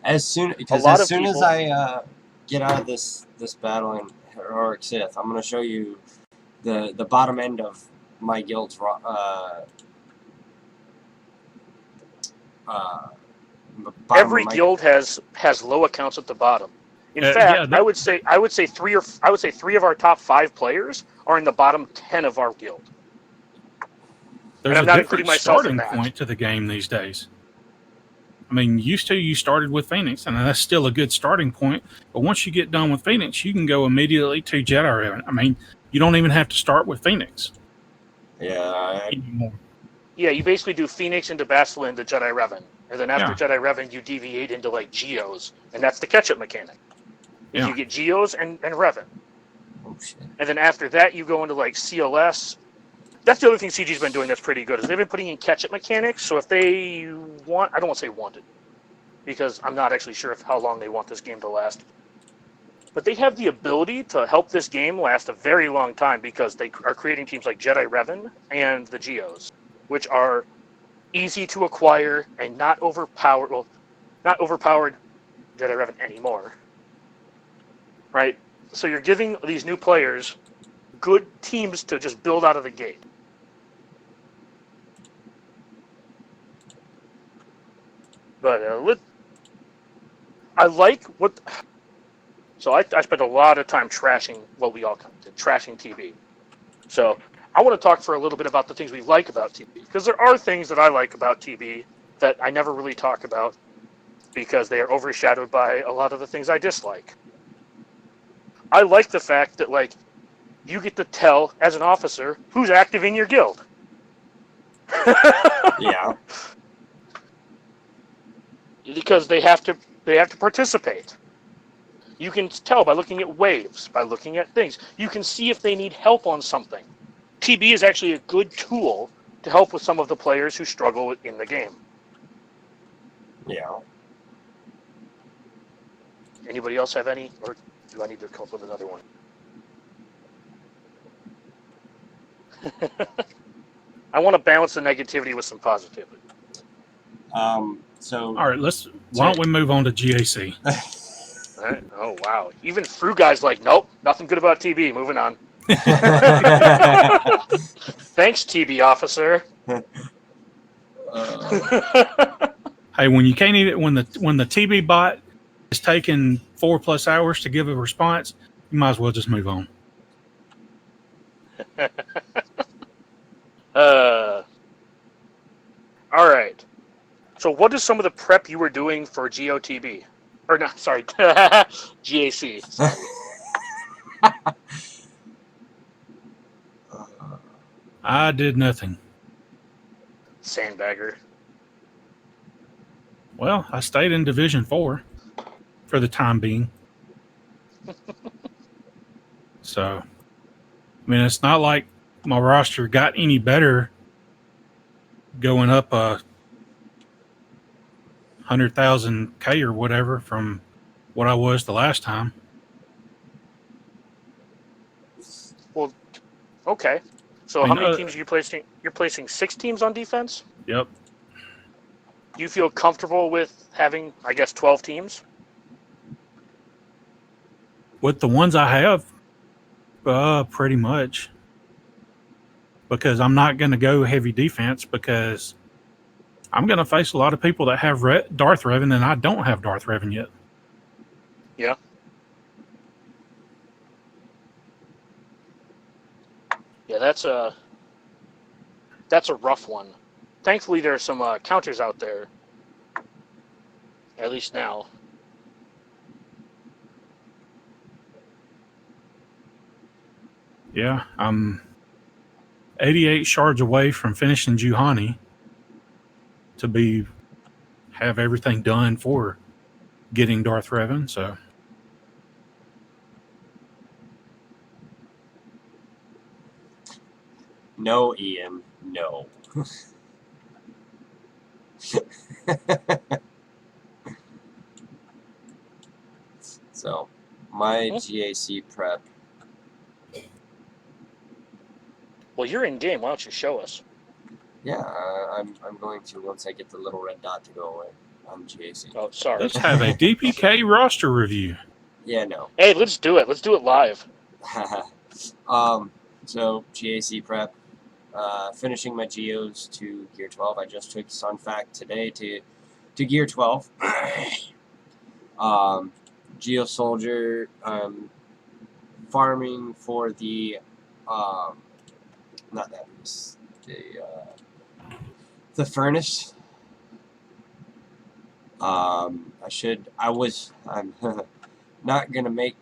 as soon lot as of soon as people- I get out of this battle in Heroic Sith, I'm gonna show you the bottom end of my guild's Every guild has low accounts at the bottom. In fact, yeah, I would say 3 of our top 5 players are in the bottom 10 of our guild. There's I'm a not different including myself in starting that. point to the game these days. I mean, you started with Phoenix, and that's still a good starting point. But once you get done with Phoenix, you can go immediately to Jedi Revan. I mean, you don't even have to start with Phoenix Yeah, anymore. Yeah, you basically do Phoenix into Basilisk into Jedi Revan, and then after Yeah. Jedi Revan, you deviate into like Geos, and that's the catch-up mechanic. Yeah. You get Geos and Revan, oh shit. and then after that, you go into like CLS. That's the other thing CG's been doing that's pretty good, is they've been putting in catch-up mechanics. So if they want, I don't want to say wanted, because I'm not actually sure how long they want this game to last. But they have the ability to help this game last a very long time, because they are creating teams like Jedi Revan and the Geos, which are easy to acquire and not overpowered. Well, not overpowered Jedi Revan anymore, right? So you're giving these new players good teams to just build out of the gate. But I like what. So I spent a lot of time trashing what we all did, trashing TB. So I want to talk for a little bit about the things we like about TB, because there are things that I like about TB that I never really talk about because they are overshadowed by a lot of the things I dislike. I like the fact that, like, you get to tell as an officer who's active in your guild. Yeah. Because they have to participate. You can tell by looking at waves, by looking at things. You can see if they need help on something. TB is actually a good tool to help with some of the players who struggle in the game. Yeah. Anybody else have any, or do I need to come up with another one? I want to balance the negativity with some positivity. So All right, why don't we move on to GAC? All right. Oh, wow. Even Fruguy's like, nope, nothing good about TB. Moving on. Thanks, TB officer. Hey, when you can't even when the TB bot is taking 4+ hours to give a response, you might as well just move on. All right. So, what is some of the prep you were doing for GOTB? Or not? Sorry, GAC. Sorry. I did nothing. Sandbagger. Well, I stayed in Division 4 for the time being. So, I mean, it's not like my roster got any better going up 100,000 K or whatever from what I was the last time. Well, okay. So, I how mean, many teams are you placing? You're placing 6 teams on defense? Yep. Do you feel comfortable with having, I guess, 12 teams? With the ones I have, pretty much. Because I'm not going to go heavy defense because I'm going to face a lot of people that have Darth Revan and I don't have Darth Revan yet. Yeah. Yeah, that's a rough one. Thankfully, there are some counters out there. At least now. Yeah, I'm 88 shards away from finishing Juhani to have everything done for getting Darth Revan. So No, Ian. No. So, my GAC prep. Well, you're in game. Why don't you show us? Yeah, I'm going to once I get the little red dot to go away on GAC. Oh, sorry. let's have a DPK roster review. Yeah, no. Hey, let's do it. Let's do it live. So GAC prep. Finishing my Geos to Gear 12. I just took Sun Fact today to Gear 12. Geo Soldier. Farming for the not that piece. The furnace. I'm not gonna make.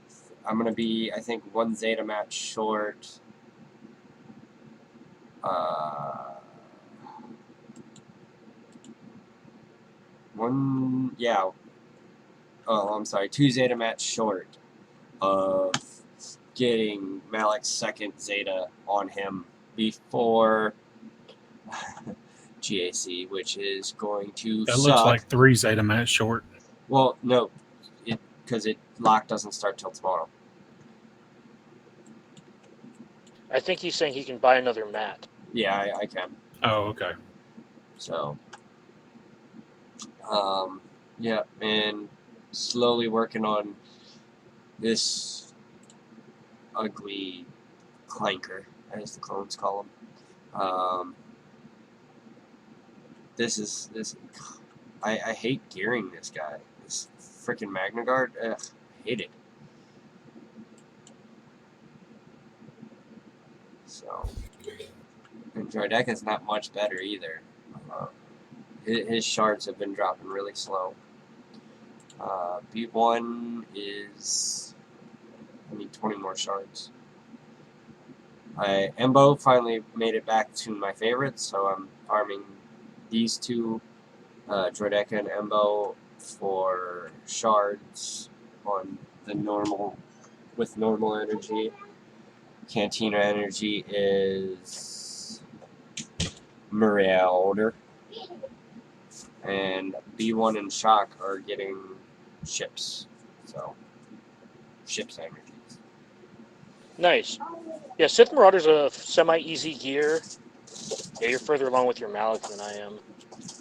I'm gonna be, I think, 1 Zeta match short. I'm sorry, 2 Zeta match short of getting Malik's 2nd Zeta on him before GAC, which is going to That suck. looks like 3 Zeta match short. Well, no, because lock doesn't start till tomorrow. I think he's saying he can buy another mat. Yeah, I can. Oh, okay. So, yeah, and slowly working on this ugly clanker, as the clones call him. I hate gearing this guy. This freaking Magna Guard. Ugh, I hate it. So, and Droideka's not much better either. His shards have been dropping really slow. B1 is... I need 20 more shards. Embo finally made it back to my favorites, so I'm farming these two, Droideka and Embo, for shards on the normal, with normal energy. Cantina energy is Marauder. And B1 and Shock are getting ships. So, ships energies. Nice. Yeah, Sith Marauder's a semi-easy gear. Yeah, you're further along with your Malik than I am.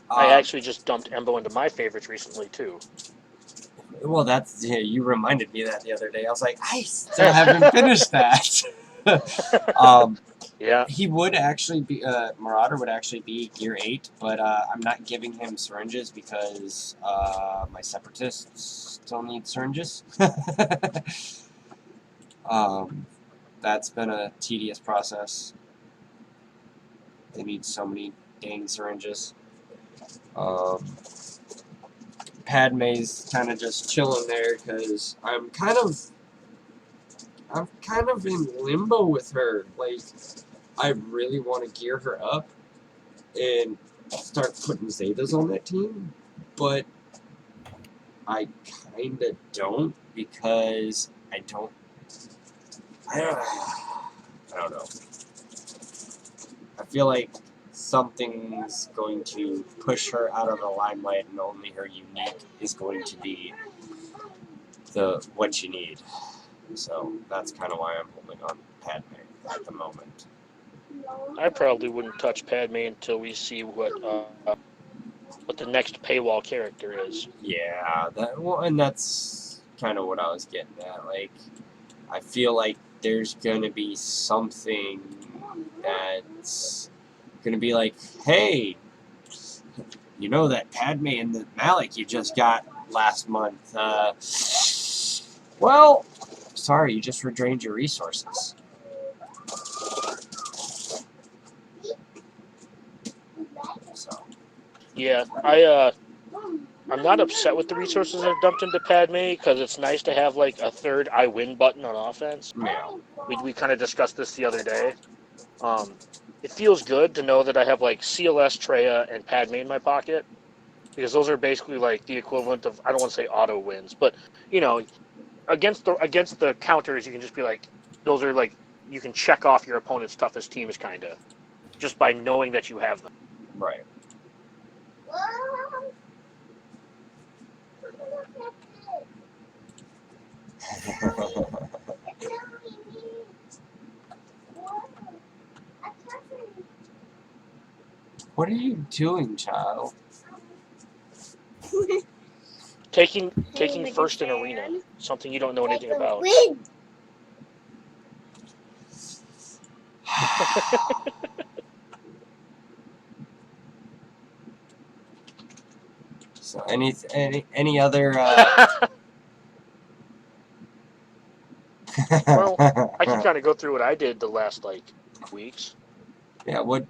I actually just dumped Embo into my favorites recently, too. Well, you reminded me that the other day. I was like, I still haven't finished that. Yeah. He would actually be, Marauder would actually be Gear 8, but I'm not giving him syringes because my Separatists still need syringes. that's been a tedious process. They need so many dang syringes. Padme's kind of just chilling there because I'm kind of in limbo with her. Like, I really want to gear her up and start putting Zetas on that team, but I kind of don't because I don't know. I feel like something's going to push her out of the limelight, and only her unique is going to be what you need. So that's kind of why I'm holding on Padme at the moment. I probably wouldn't touch Padme until we see what the next paywall character is. Yeah, and that's kind of what I was getting at. Like, I feel like there's gonna be something that's gonna be like, hey, you know that Padme and the Malik you just got last month? Well, sorry, you just redrained your resources. So. Yeah, I'm not upset with the resources I've dumped into Padme because it's nice to have like a third I win button on offense. Yeah. We kind of discussed this the other day. It feels good to know that I have like CLS, Treya, and Padme in my pocket because those are basically like the equivalent of, I don't want to say auto wins, but you know, against the counters you can just be like, those are like, you can check off your opponent's toughest teams kind of just by knowing that you have them. Right. What are you doing, child? Taking first in arena, something you don't know anything about. So any other? Well, I can kind of go through what I did the last like weeks. Yeah. What?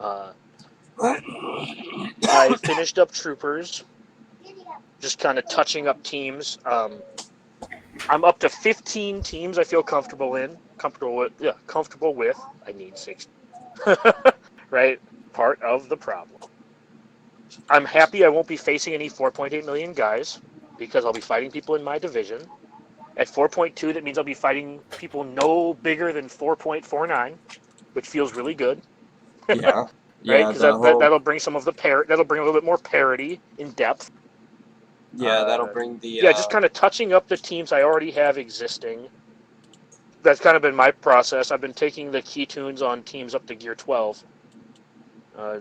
I finished up Troopers, just kind of touching up teams. I'm up to 15 teams I feel comfortable with. I need 6. Right? Part of the problem. I'm happy I won't be facing any 4.8 million guys because I'll be fighting people in my division. At 4.2, that means I'll be fighting people no bigger than 4.49, which feels really good. Yeah. Right? Because that'll bring some of the that'll bring a little bit more parity in depth. Yeah, that'll bring the... Yeah, just kind of touching up the teams I already have existing. That's kind of been my process. I've been taking the key tunes on teams up to Gear 12. I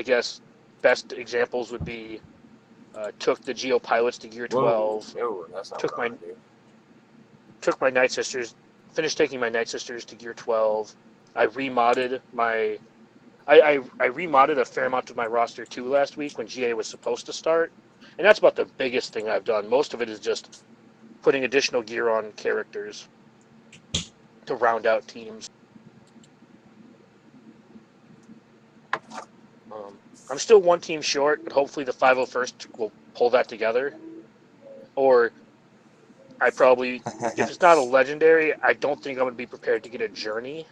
guess best examples would be took the Geo Pilots to Gear 12. Whoa, that's not Took my Night Sisters, finished taking my Night Sisters to Gear 12. I remodded I remodded a fair amount of my roster too last week when GA was supposed to start. And that's about the biggest thing I've done. Most of it is just putting additional gear on characters to round out teams. I'm still one team short, but hopefully the 501st will pull that together. Or I probably, if it's not a legendary, I don't think I'm going to be prepared to get a journey.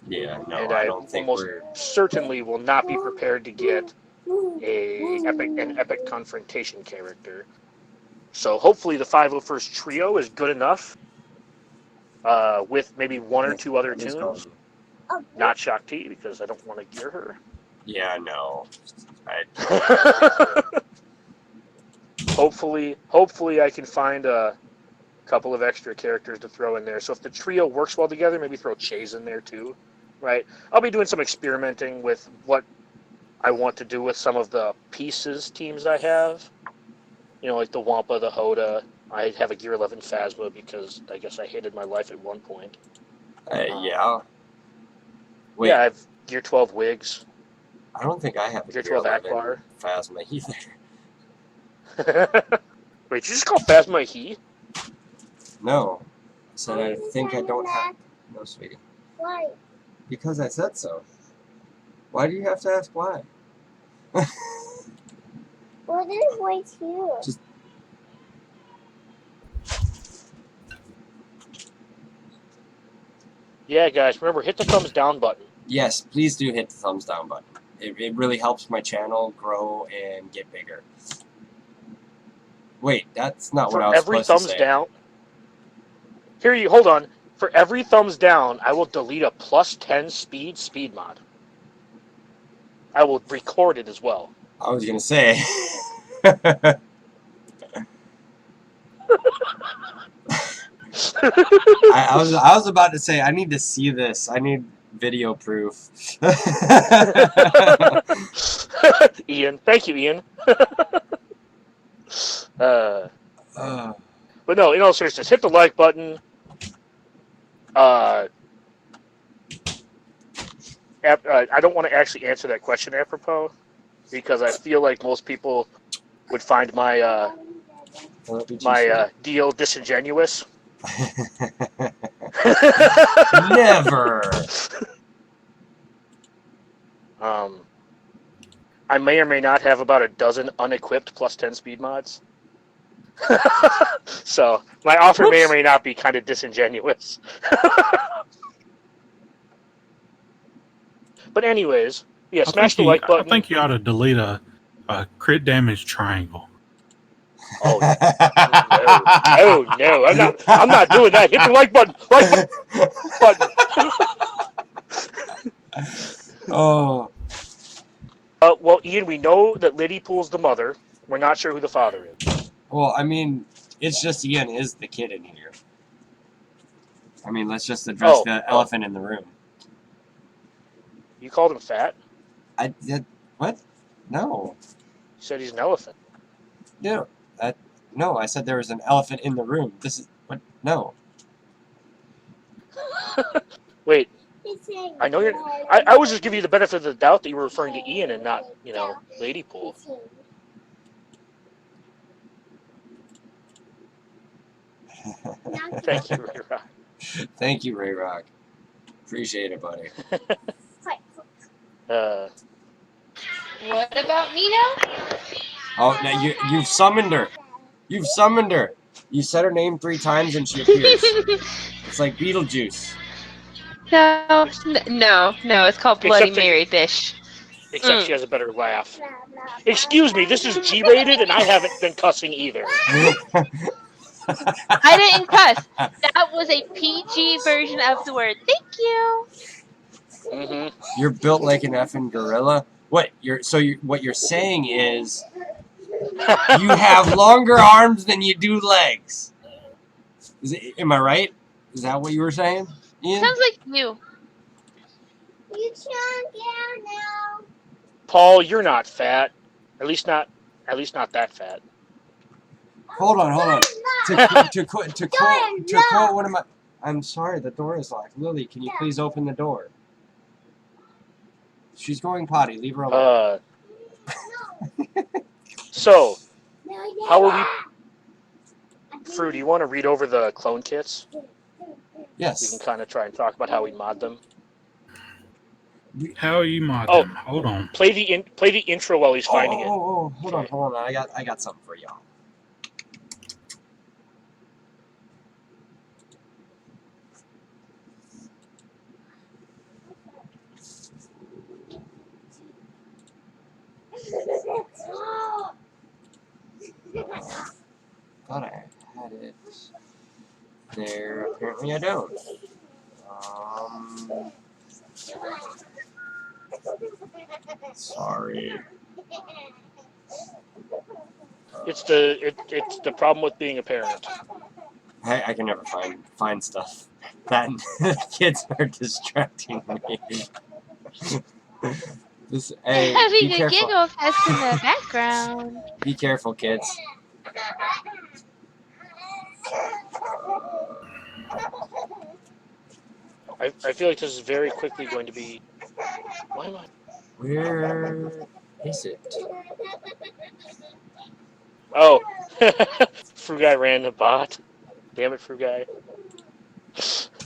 Yeah, no, And I don't think almost certainly will not be prepared to get an epic confrontation character. So hopefully the 501st trio is good enough with maybe one or two other tunes. Not Shakti because I don't want to gear her. Yeah, no. Hopefully I can find a couple of extra characters to throw in there. So if the trio works well together, maybe throw Chase in there too. Right? I'll be doing some experimenting with what I want to do with some of the pieces teams I have. You know, like the Wampa, the Hoda. I have a Gear 11 Phasma because I guess I hated my life at one point. Yeah. Wait. Yeah, I have Gear 12 Wigs. I don't think I have a Gear Gear 12 Akbar. Phasma either. Wait, you just call Phasma a he? No. I said I think I don't have... No, sweetie. Why? Because I said so. Why do you have to ask why? Well, there's way too. Just- Yeah, guys, remember, hit the thumbs down button. Yes, please do hit the thumbs down button. It really helps my channel grow and get bigger. Wait, that's not what For I was every supposed to thumbs say. down, hold on. For every thumbs down, I will delete a +10 speed mod. I will record it as well. I was gonna say. I was about to say I need to see this. I need video proof. Ian, thank you, Ian. But no, in all seriousness, hit the like button. I don't want to actually answer that question apropos because I feel like most people would find my deal disingenuous. Never. I may or may not have about a dozen unequipped +10 speed mods. So my offer may or may not be kind of disingenuous. But anyways, yeah, smash the like button. I think you ought to delete a crit damage triangle. Oh no! I'm not doing that. Hit the like button. Like button. Oh. Well, Ian, we know that Liddy Pool's the mother. We're not sure who the father is. Well, I mean, it's just Ian is the kid in here. I mean, let's just address the elephant in the room. You called him fat? What? No. You said he's an elephant. No. No, I said there was an elephant in the room. This is what? No. Wait. I know you're. I was just giving you the benefit of the doubt that you were referring to Ian and not, Lady Pool. Thank you, Ray Rock. Thank you, Ray Rock. Appreciate it, buddy. What about me now? Oh, now you've summoned her. You've summoned her. You said her name 3 times and she appears. It's like Beetlejuice. No, it's called Bloody Mary, bish. Except she has a better laugh. Excuse me, this is G-rated and I haven't been cussing either. I didn't cuss. That was a PG version of the word. Thank you. Mm-hmm. You're built like an effing gorilla. What you're saying is you have longer arms than you do legs. Am I right? Is that what you were saying, Ian? Sounds like you. You can't get now. Paul, you're not fat. At least not that fat. Hold on. To quote one of my. I'm sorry, the door is locked. Lily, can you please open the door? She's going potty. Leave her alone. So, how are we? Fruit, do you want to read over the clone kits? Yes. We can kind of try and talk about how we mod them. How you mod them? Hold on. Play the intro while he's finding it. Hold on. I got something for y'all. Thought I had it there. Apparently I don't. Sorry. It's the problem with being a parent. I can never find stuff. That kids are distracting me. Having be a careful. giggle fest in the background. Be careful, kids. I feel like this is very quickly going to be. Why am I? Where is it? Oh, Fruguy ran the bot. Damn it, Fruguy.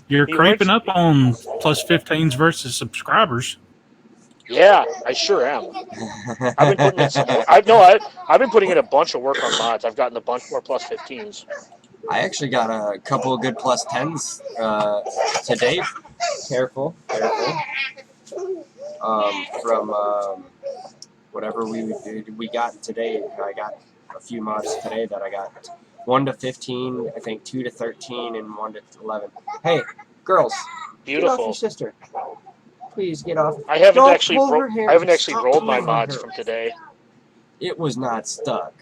You're He creeping likes- up on plus 15s versus subscribers. Yeah, I sure am. I've been putting in some more. I've been putting in a bunch of work on mods. I've gotten a bunch more plus 15s. I actually got a couple of good plus 10s today. Careful. From whatever we got today. I got a few mods today that I got 1 to 15, I think 2 to 13, and 1 to 11. Hey, girls, get off your Beautiful. sister. Please get off. I haven't Don't actually pull her hair. I haven't actually Stop rolled my pulling mods her. from today. It was not stuck.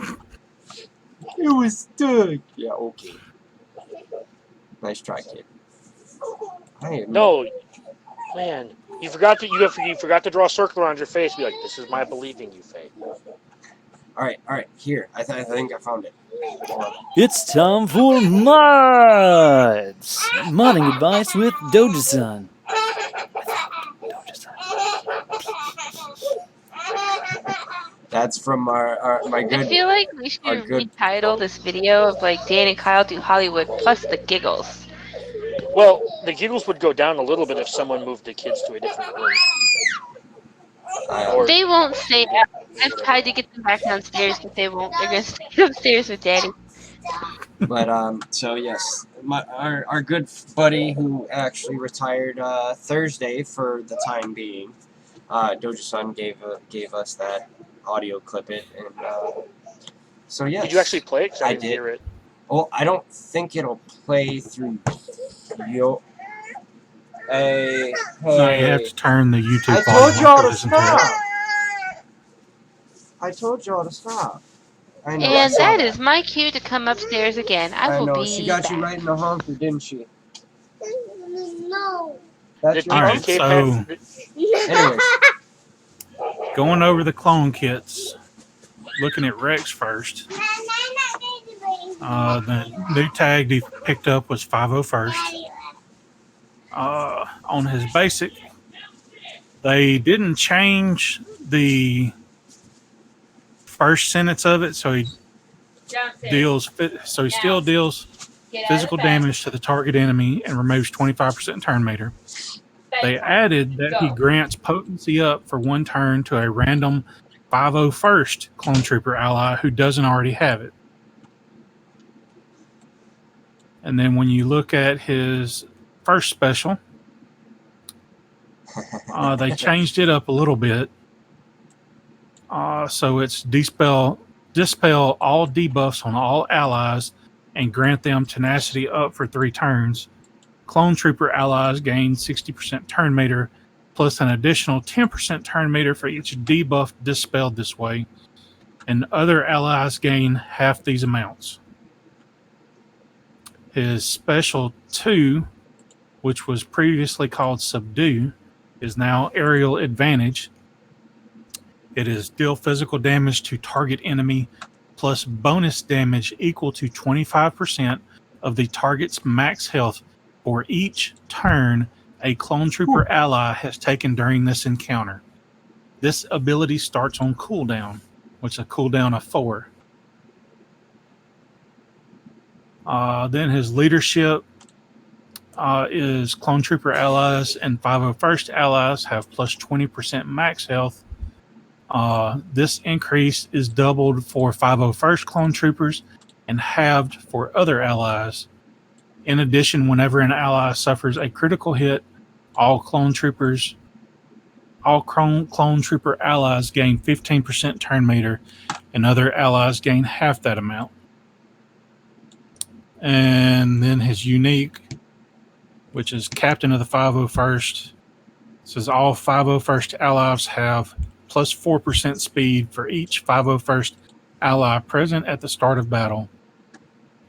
It was stuck. Yeah, okay. Nice try, kid. No, man, you forgot to draw a circle around your face. Be like, this is my believing you, Faye. All right. Here, I think I found it. Hold on. It's time for mods. Modding advice with Doja-san. That's from my I good. feel like we should our good- retitle this video of like Dan and Kyle do Hollywood plus the giggles. Well, the giggles would go down a little bit if someone moved the kids to a different room. Or- They won't stay up. I've tried to get them back downstairs, but they won't. They're gonna stay upstairs with Daddy. But so yes, our good buddy who actually retired Thursday for the time being, Doja-san gave us that audio clip it, and so yes. Did you actually play it? 'Cause I didn't did. hear it. Well, I don't think it'll play through yo. Hey. No, you have to turn the YouTube I volume told up y'all to to listen to it. stop. I told y'all to stop. I know. I And saw that is my cue to come upstairs again. I will know. be She got back. you right in the honker, didn't she? No. That's Did your All right, DPK so Anyways, going over the clone kits, looking at Rex first. The new tag he picked up was 501st. On his basic, they didn't change the first sentence of it, so he still deals physical damage to the target enemy and removes 25% turn meter. They added that he grants potency up for 1 turn to a random 501st clone trooper ally who doesn't already have it. And then when you look at his first special, they changed it up a little bit. So it's dispel all debuffs on all allies and grant them tenacity up for 3 turns. Clone trooper allies gain 60% turn meter plus an additional 10% turn meter for each debuff dispelled this way, and other allies gain half these amounts. His special 2, which was previously called Subdue, is now Aerial Advantage. It is deal physical damage to target enemy plus bonus damage equal to 25% of the target's max health for each turn a clone trooper ally has taken during this encounter. This ability starts on cooldown, which is a cooldown of 4. Then his leadership is clone trooper allies and 501st allies have plus 20% max health. This increase is doubled for 501st clone troopers and halved for other allies. In addition, whenever an ally suffers a critical hit, all clone trooper allies gain 15% turn meter, and other allies gain half that amount. And then his unique, which is Captain of the 501st, says all 501st allies have plus 4% speed for each 501st ally present at the start of battle.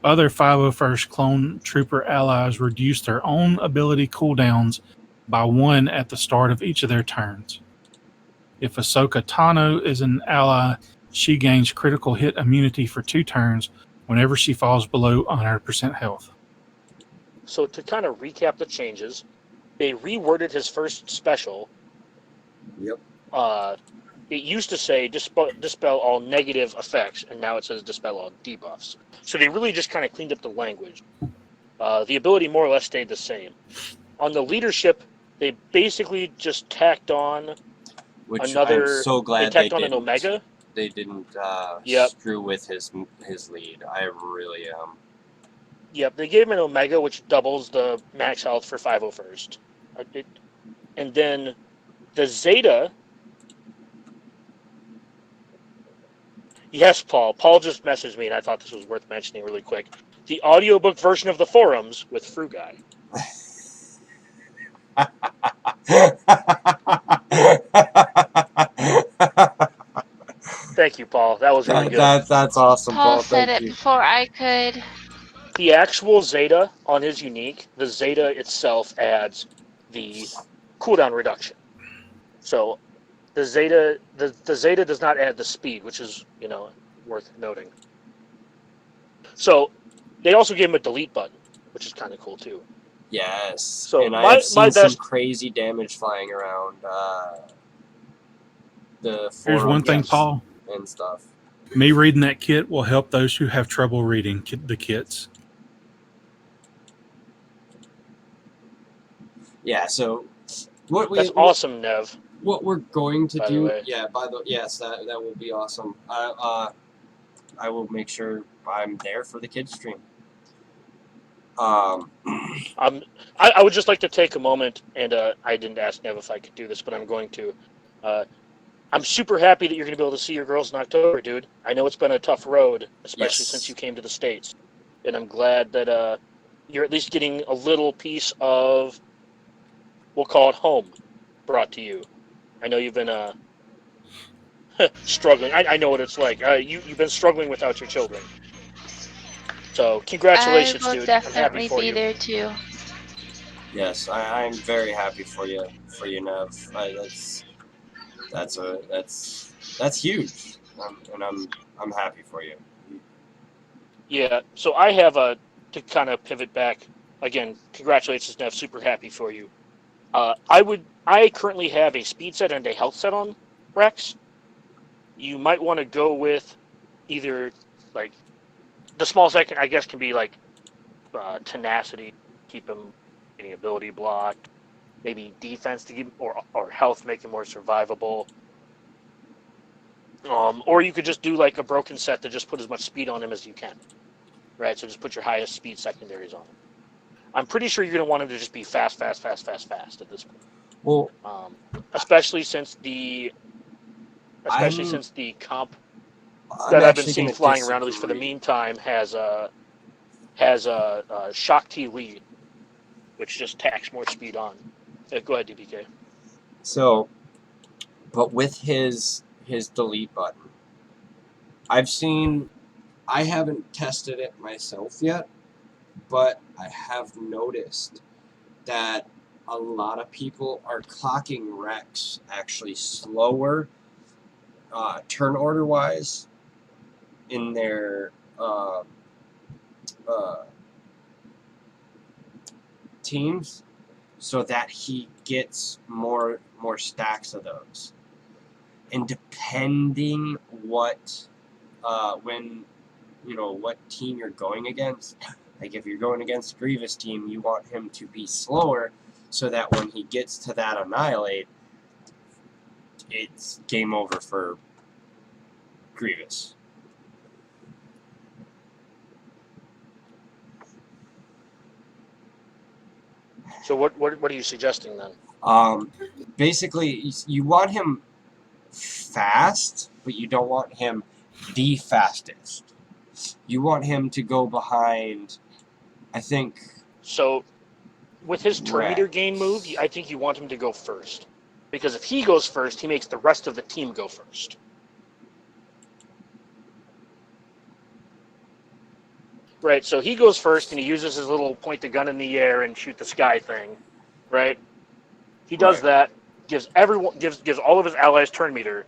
Other 501st clone trooper allies reduce their own ability cooldowns by 1 at the start of each of their turns. If Ahsoka Tano is an ally, she gains critical hit immunity for 2 turns whenever she falls below 100% health. So to kind of recap the changes, they reworded his first special. Yep. It used to say dispel all negative effects, and now it says dispel all debuffs. So they really just kind of cleaned up the language. The ability more or less stayed the same. On the leadership, they basically just tacked on Which another. I'm so glad they tacked on didn't. an Omega. They didn't Yep. screw with his lead. I really am. Yep, they gave him an Omega, which doubles the max health for 501st. And then the Zeta. Yes, Paul. Paul just messaged me, and I thought this was worth mentioning really quick. The audiobook version of the forums with Fruguy. Thank you, Paul. That was really good. That's awesome, Paul Paul. said Thank it you. before I could. The actual Zeta on his unique, the Zeta itself adds the cooldown reduction. So the Zeta does not add the speed, which is, worth noting. So they also gave him a delete button, which is kind of cool too. Yes. So and I have seen my some best. crazy damage flying around the Here's one thing, forums Paul. and stuff. Me reading that kit will help those who have trouble reading the kits. Yeah. So That's awesome, Nev. What we're going to By the do? way. Yeah. Yes, that will be awesome. I will make sure I'm there for the kids stream. I would just like to take a moment, and I didn't ask Nev if I could do this, but I'm going to. I'm super happy that you're going to be able to see your girls in October, dude. I know it's been a tough road, especially since you came to the States. And I'm glad that you're at least getting a little piece of, we'll call it home, brought to you. I know you've been struggling. I know what it's like. You've been struggling without your children. So congratulations, I will dude. I'm happy definitely for be you. there too. Yes, I'm very happy for you, Nev. That's huge, and I'm happy for you. Yeah. So I have to kind of pivot back again. Congratulations, Nev. Super happy for you. I currently have a speed set and a health set on Rex. You might want to go with either like the small set, I guess, can be like tenacity, keep him getting ability blocked, maybe defense to keep or health, make him more survivable. Or you could just do like a broken set to just put as much speed on him as you can. Right, so just put your highest speed secondaries on him. I'm pretty sure you're going to want him to just be fast at this point. Well, especially since the comp that I've been seeing flying around, at least for the meantime, has a Shock T lead, which just tacks more speed on. Go ahead, DBK. So, but with his delete button, I haven't tested it myself yet, but I have noticed that a lot of people are clocking Rex actually slower, turn order wise, in their teams, so that he gets more stacks of those. And depending what what team you're going against, like if you're going against a Grievous team, you want him to be slower so that when he gets to that Annihilate, it's game over for Grievous. So what are you suggesting then? Basically, you want him fast, but you don't want him the fastest. You want him to go behind, I think. So, with his turn meter gain move, I think you want him to go first. Because if he goes first, he makes the rest of the team go first. Right, so he goes first and he uses his little point the gun in the air and shoot the sky thing. Right? He does that, gives all of his allies turn meter,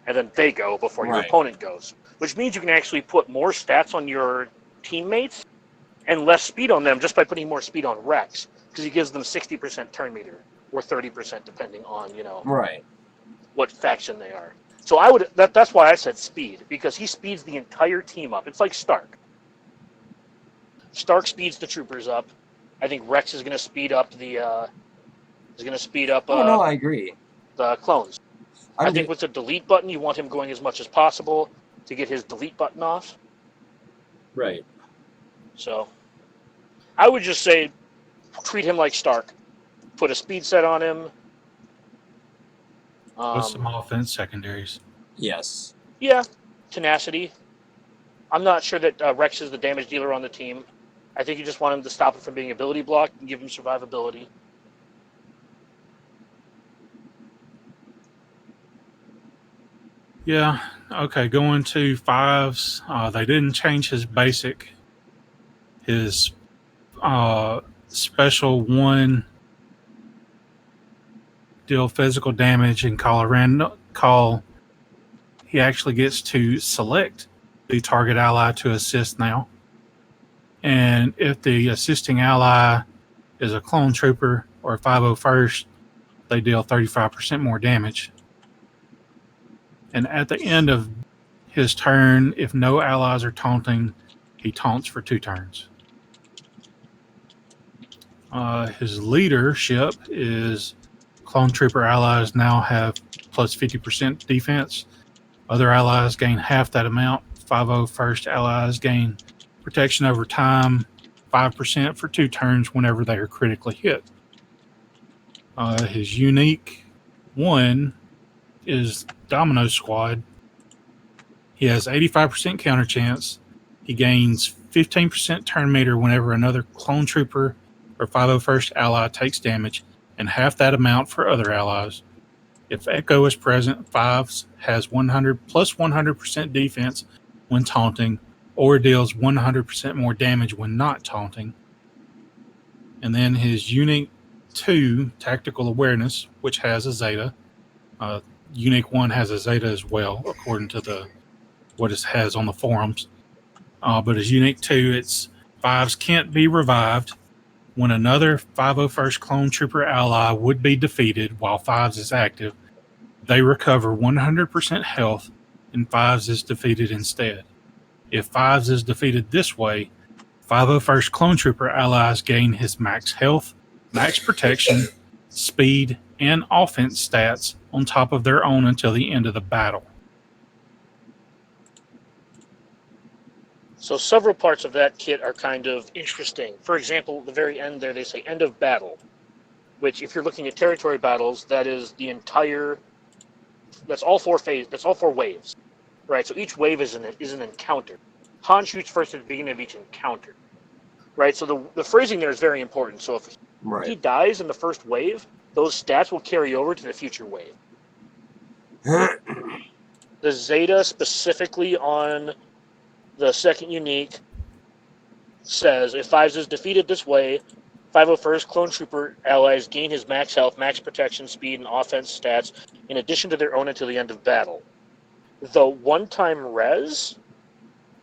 and then they go before your opponent goes. Which means you can actually put more stats on your teammates and less speed on them just by putting more speed on Rex. Because he gives them 60% turn meter, or 30% depending on, what faction they are. So that's why I said speed, because he speeds the entire team up. It's like Stark. Stark speeds the troopers up. I think Rex is going to speed up Oh no, I agree. the clones. I I'm think with the delete button, you want him going as much as possible to get his delete button off. right. So I would just say treat him like Stark. Put a speed set on him. With some offense secondaries. Yes. Yeah, tenacity. I'm not sure that Rex is the damage dealer on the team. I think you just want him to stop him from being ability blocked and give him survivability. Yeah. Okay. Going to 5s. They didn't change his basic. His special 1 deal physical damage and call a random call. He actually gets to select the target ally to assist now. And if the assisting ally is a clone trooper or a 501st, they deal 35% more damage. And at the end of his turn, if no allies are taunting, he taunts for 2 turns. His leadership is clone trooper allies now have plus 50% defense. Other allies gain half that amount. 501st allies gain protection over time, 5% for 2 turns whenever they are critically hit. His unique 1 is Domino Squad. He has 85% counter chance. He gains 15% turn meter whenever another clone trooper or 501st ally takes damage, and half that amount for other allies. If Echo is present, 5s has 100 plus 100% defense when taunting, or deals 100% more damage when not taunting. And then his unique 2, Tactical Awareness, which has a Zeta. Unique 1 has a Zeta as well, according to what it has on the forums. But his unique 2, it's 5s can't be revived. When another 501st clone trooper ally would be defeated while 5s is active, they recover 100% health and 5s is defeated instead. If 5s is defeated this way, 501st clone trooper allies gain his max health, max protection, speed, and offense stats on top of their own until the end of the battle. So several parts of that kit are kind of interesting. For example, at the very end there, they say end of battle, which if you're looking at territory battles, that is the entire, that's all 4 waves, right? So each wave is an encounter. Han shoots first at the beginning of each encounter, right? So the phrasing there is very important. So if he dies in the first wave, those stats will carry over to the future wave. The Zeta specifically on the second unique says if 5s is defeated this way, 501st clone trooper allies gain his max health, max protection, speed, and offense stats in addition to their own until the end of battle. The one-time res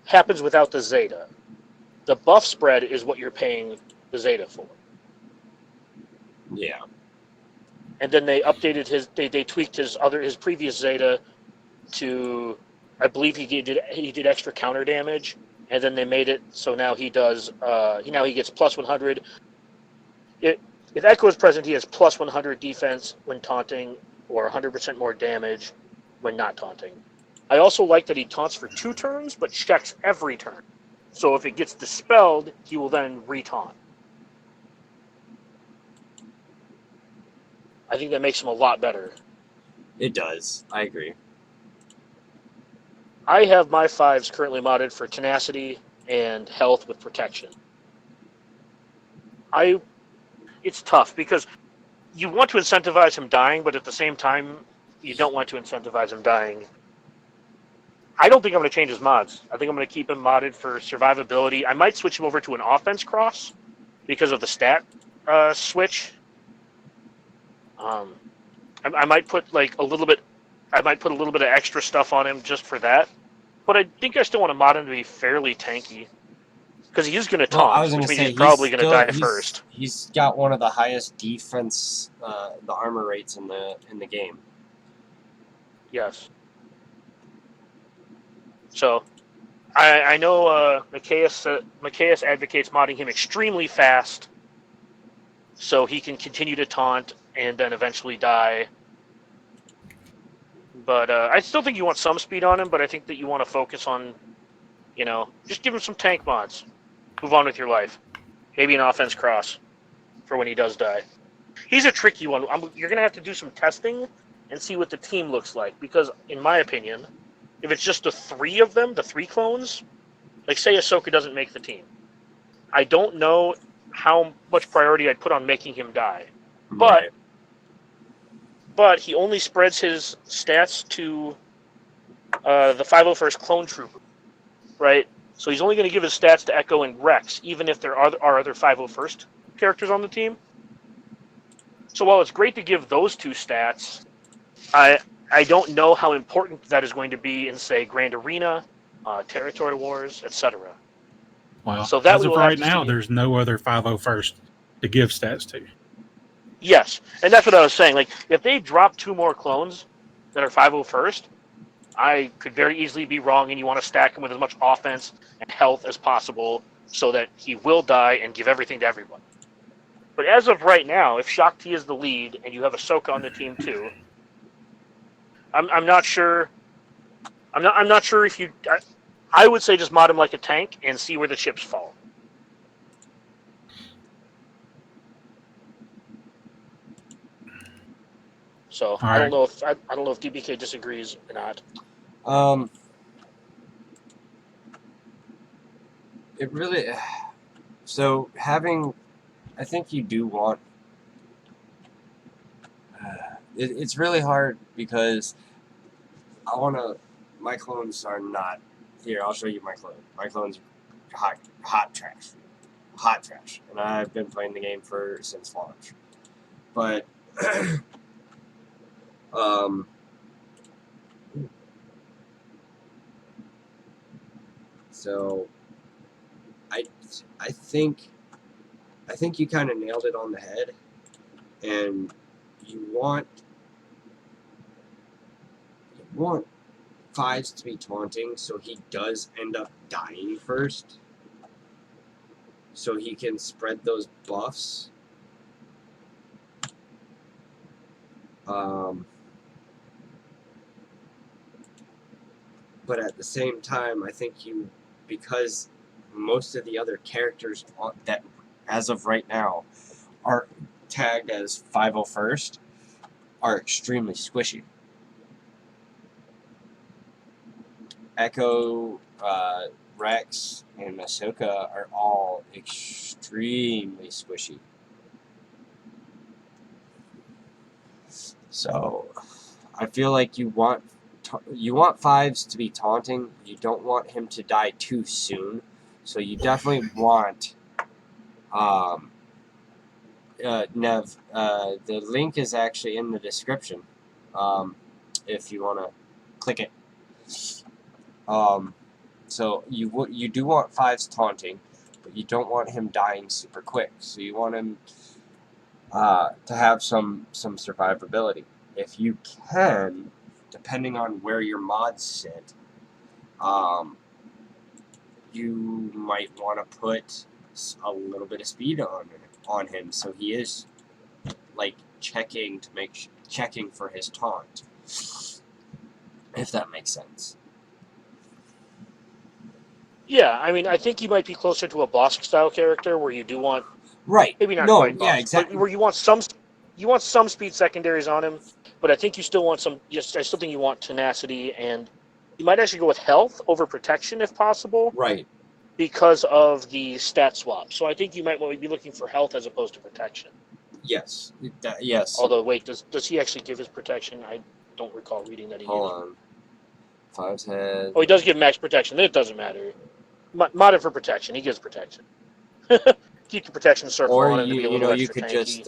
happens without the Zeta. The buff spread is what you're paying the Zeta for. Yeah. And then they updated they tweaked his previous Zeta to, I believe he did extra counter damage, and then they made it so now he does now he gets plus 100. If Echo is present, he has plus 100 defense when taunting, or 100% more damage when not taunting. I also like that he taunts for 2 turns, but checks every turn. So if it gets dispelled, he will then retaunt. I think that makes him a lot better. It does. I agree. I have my 5s currently modded for tenacity and health with protection. It's tough because you want to incentivize him dying, but at the same time, you don't want to incentivize him dying. I don't think I'm going to change his mods. I think I'm going to keep him modded for survivability. I might switch him over to an offense cross because of the stat switch. I might put like a little bit. I might put a little bit of extra stuff on him just for that. But I think I still want to mod him to be fairly tanky because he is going to taunt, which means he's probably going to die first. He's got one of the highest defense, the armor rates in the game. Yes. So, I know Macias advocates modding him extremely fast so he can continue to taunt and then eventually die. But I still think you want some speed on him, but I think that you want to focus on, just give him some tank mods. Move on with your life. Maybe an offense cross for when he does die. He's a tricky one. You're going to have to do some testing and see what the team looks like. Because, in my opinion, if it's just the three of them, the three clones, like say Ahsoka doesn't make the team, I don't know how much priority I'd put on making him die. Right. But he only spreads his stats to the 501st Clone Trooper, right? So he's only going to give his stats to Echo and Rex, even if there are other 501st characters on the team. So while it's great to give those two stats, I don't know how important that is going to be in, say, Grand Arena, Territory Wars, etc. Well, So that as of will have right to now, see. there's no other 501st to give stats to. Yes, and that's what I was saying. Like, if they drop two more clones that are 501st, I could very easily be wrong, and you want to stack him with as much offense and health as possible so that he will die and give everything to everyone. But as of right now, if Shakti is the lead and you have Ahsoka on the team too, I'm not sure. I'm not sure if you. I would say just mod him like a tank and see where the chips fall. So I don't know if DBK disagrees or not. It really. So having, I think you do want. It's really hard because I want to. My clones are not here. I'll show you my clone. My clones are hot trash, and I've been playing the game since launch. But so I think you kind of nailed it on the head, and you want Fives to be taunting, so he does end up dying first, so he can spread those buffs. But at the same time, I think because most of the other characters that, as of right now, are tagged as 501st, are extremely squishy. Echo, Rex, and Ahsoka are all extremely squishy. So, I feel like you want Fives to be taunting. You don't want him to die too soon. So you definitely want Nev. The link is actually in the description. If you want to click it. So you do want Fives taunting, but you don't want him dying super quick. So you want him to have some survivability. If you can, depending on where your mods sit, you might want to put a little bit of speed on him, so he is like checking for his taunt, if that makes sense. Yeah, I mean, I think you might be closer to a Bosk style character where you do want maybe not quite Bosk, yeah, exactly. but where you want some speed secondaries on him, but I think you still want some. Yes, I still think you want tenacity, and you might actually go with health over protection if possible. Right. Because of the stat swap, so I think you might be looking for health as opposed to protection. Yes. Yes. Although, wait, does he actually give his protection? I don't recall reading that he Hold on. Fives head. Oh, he does give max protection. It doesn't matter. Mod it for protection. He gives protection. Keep the protection circle on it to be a little you extra could tanky. just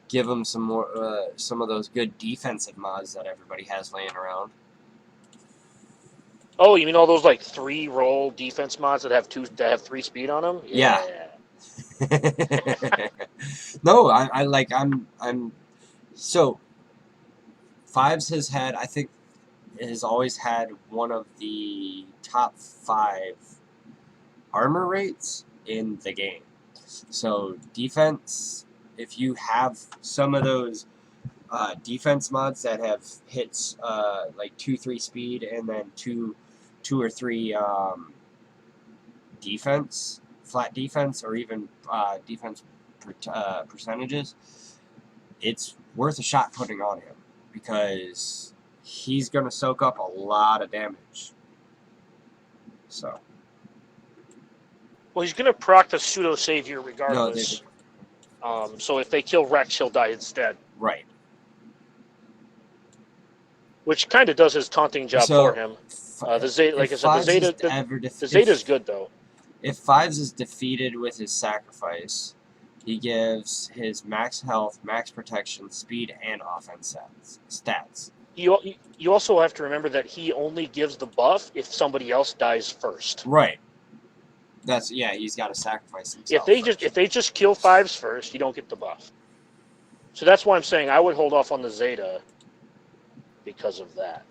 give him some more, some of those good defensive mods that everybody has laying around. Oh, you mean all those like 3-roll defense mods that have 3 speed on them? Yeah. No, I'm so Fives has had, I think has always had one of the top 5 armor rates in the game. So defense, if you have some of those defense mods that have hits like 2-3 speed and then 2 or 3 defense, flat defense, or even defense percentages, it's worth a shot putting on him because he's going to soak up a lot of damage. So. Well, he's going to proc the pseudo savior regardless. So if they kill Rex, he'll die instead. Right. Which kind of does his taunting job for him. The Zeta, like I said, the Zeta's good though. If Fives is defeated with his sacrifice, he gives his max health, max protection, speed, and offense stats. You also have to remember that he only gives the buff if somebody else dies first. Right. He's got to sacrifice himself. If they just kill Fives first, you don't get the buff. So that's why I'm saying I would hold off on the Zeta because of that.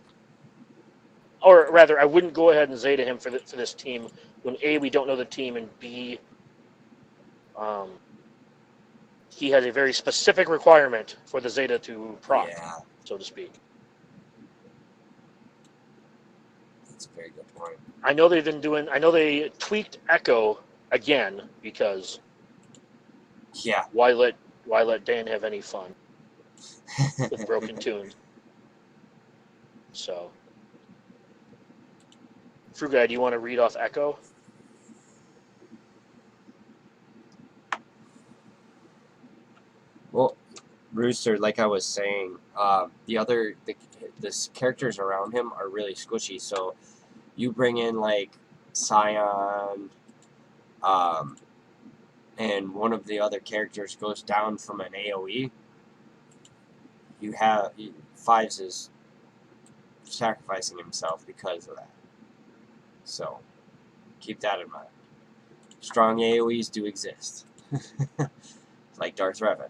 Or rather, I wouldn't go ahead and Zeta him for this team when A, we don't know the team, and B, he has a very specific requirement for the Zeta to proc, so to speak. That's a very good point. I know they tweaked Echo again because why let Dan have any fun with broken tunes? So, Fruguy, do you want to read off Echo? Well, Rooster, like I was saying, the characters around him are really squishy. So you bring in like Scion, and one of the other characters goes down from an AoE. You have Fives is sacrificing himself because of that. So keep that in mind. Strong AoEs do exist, like Darth Revan.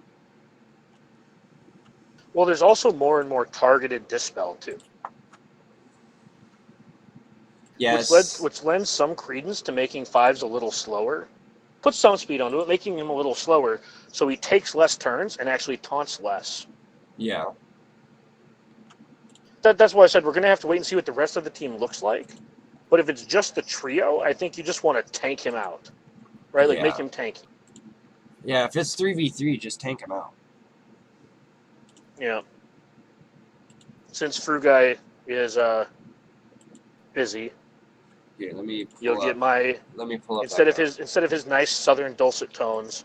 Well, there's also more and more targeted dispel too. Yes. Which lends some credence to making Fives a little slower. Put some speed onto it, making him a little slower, so he takes less turns and actually taunts less. Yeah. That's why I said we're going to have to wait and see what the rest of the team looks like. But if it's just the trio, I think you just want to tank him out. Right? Like, make him tanky. Yeah, if it's 3v3, just tank him out. Yeah. Since Fruguy is busy. Here, let me pull up. Instead of his nice southern dulcet tones,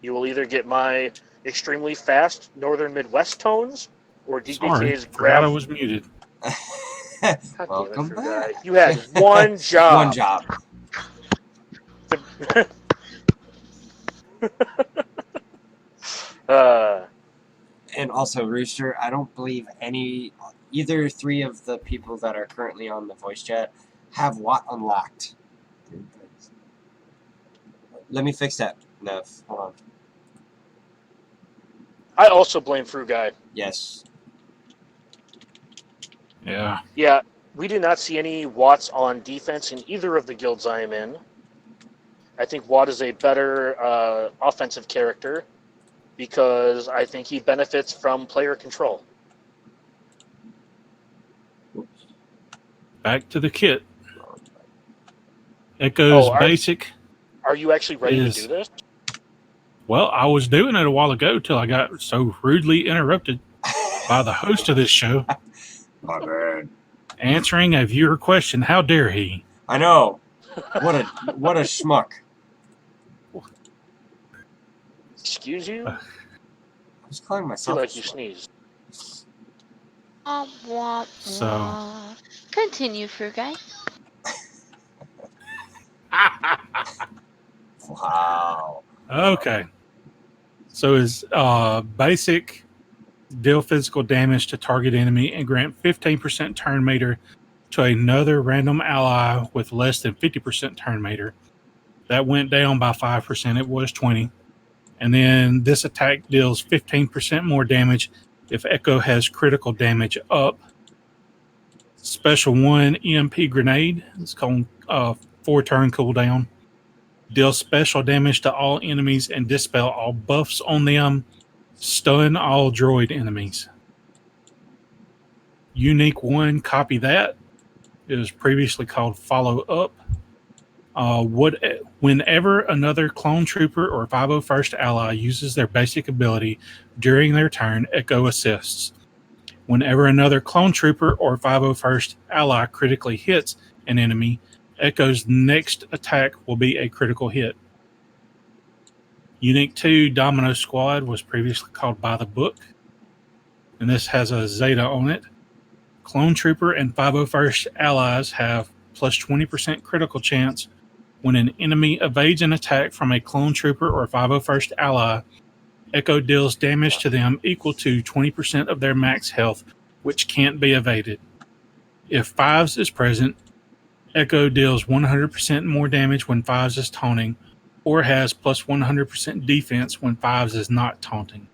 you will either get my extremely fast northern Midwest tones or DKK's grab. I was muted. Welcome back. You had one job. One job. And also, Rooster, I don't believe either 3 of the people that are currently on the voice chat have Watt unlocked. Let me fix that, Nev. Hold on. I also blame Fruguy. Yes. Yeah. Yeah, we do not see any Watts on defense in either of the guilds I am in. I think Watt is a better offensive character because I think he benefits from player control. Back to the kit. Echo's basic. Are you actually ready to do this? Well, I was doing it a while ago till I got so rudely interrupted by the host of this show. My bad. Answering a viewer question. How dare he? I know. What a schmuck. Excuse you? I was calling I myself. feel like you sneezed. So. Continue, Fruguy. Wow. Okay. So his basic deal physical damage to target enemy and grant 15% turn meter to another random ally with less than 50% turn meter. That went down by 5%. It was 20. And then this attack deals 15% more damage if Echo has critical damage up. Special 1 EMP grenade. It's called 4-turn cooldown. Deal special damage to all enemies and dispel all buffs on them. Stun all droid enemies. Unique 1, copy that. It was previously called Follow Up. Whenever another clone trooper or 501st ally uses their basic ability during their turn, Echo assists. Whenever another clone trooper or 501st ally critically hits an enemy, Echo's next attack will be a critical hit. Unique 2 Domino Squad was previously called By the Book, and this has a Zeta on it. Clone Trooper and 501st allies have plus 20% critical chance when an enemy evades an attack from a Clone Trooper or 501st ally. Echo deals damage to them equal to 20% of their max health, which can't be evaded. If 5s is present, Echo deals 100% more damage when 5s is taunting, or has plus 100% defense when 5s is not taunting.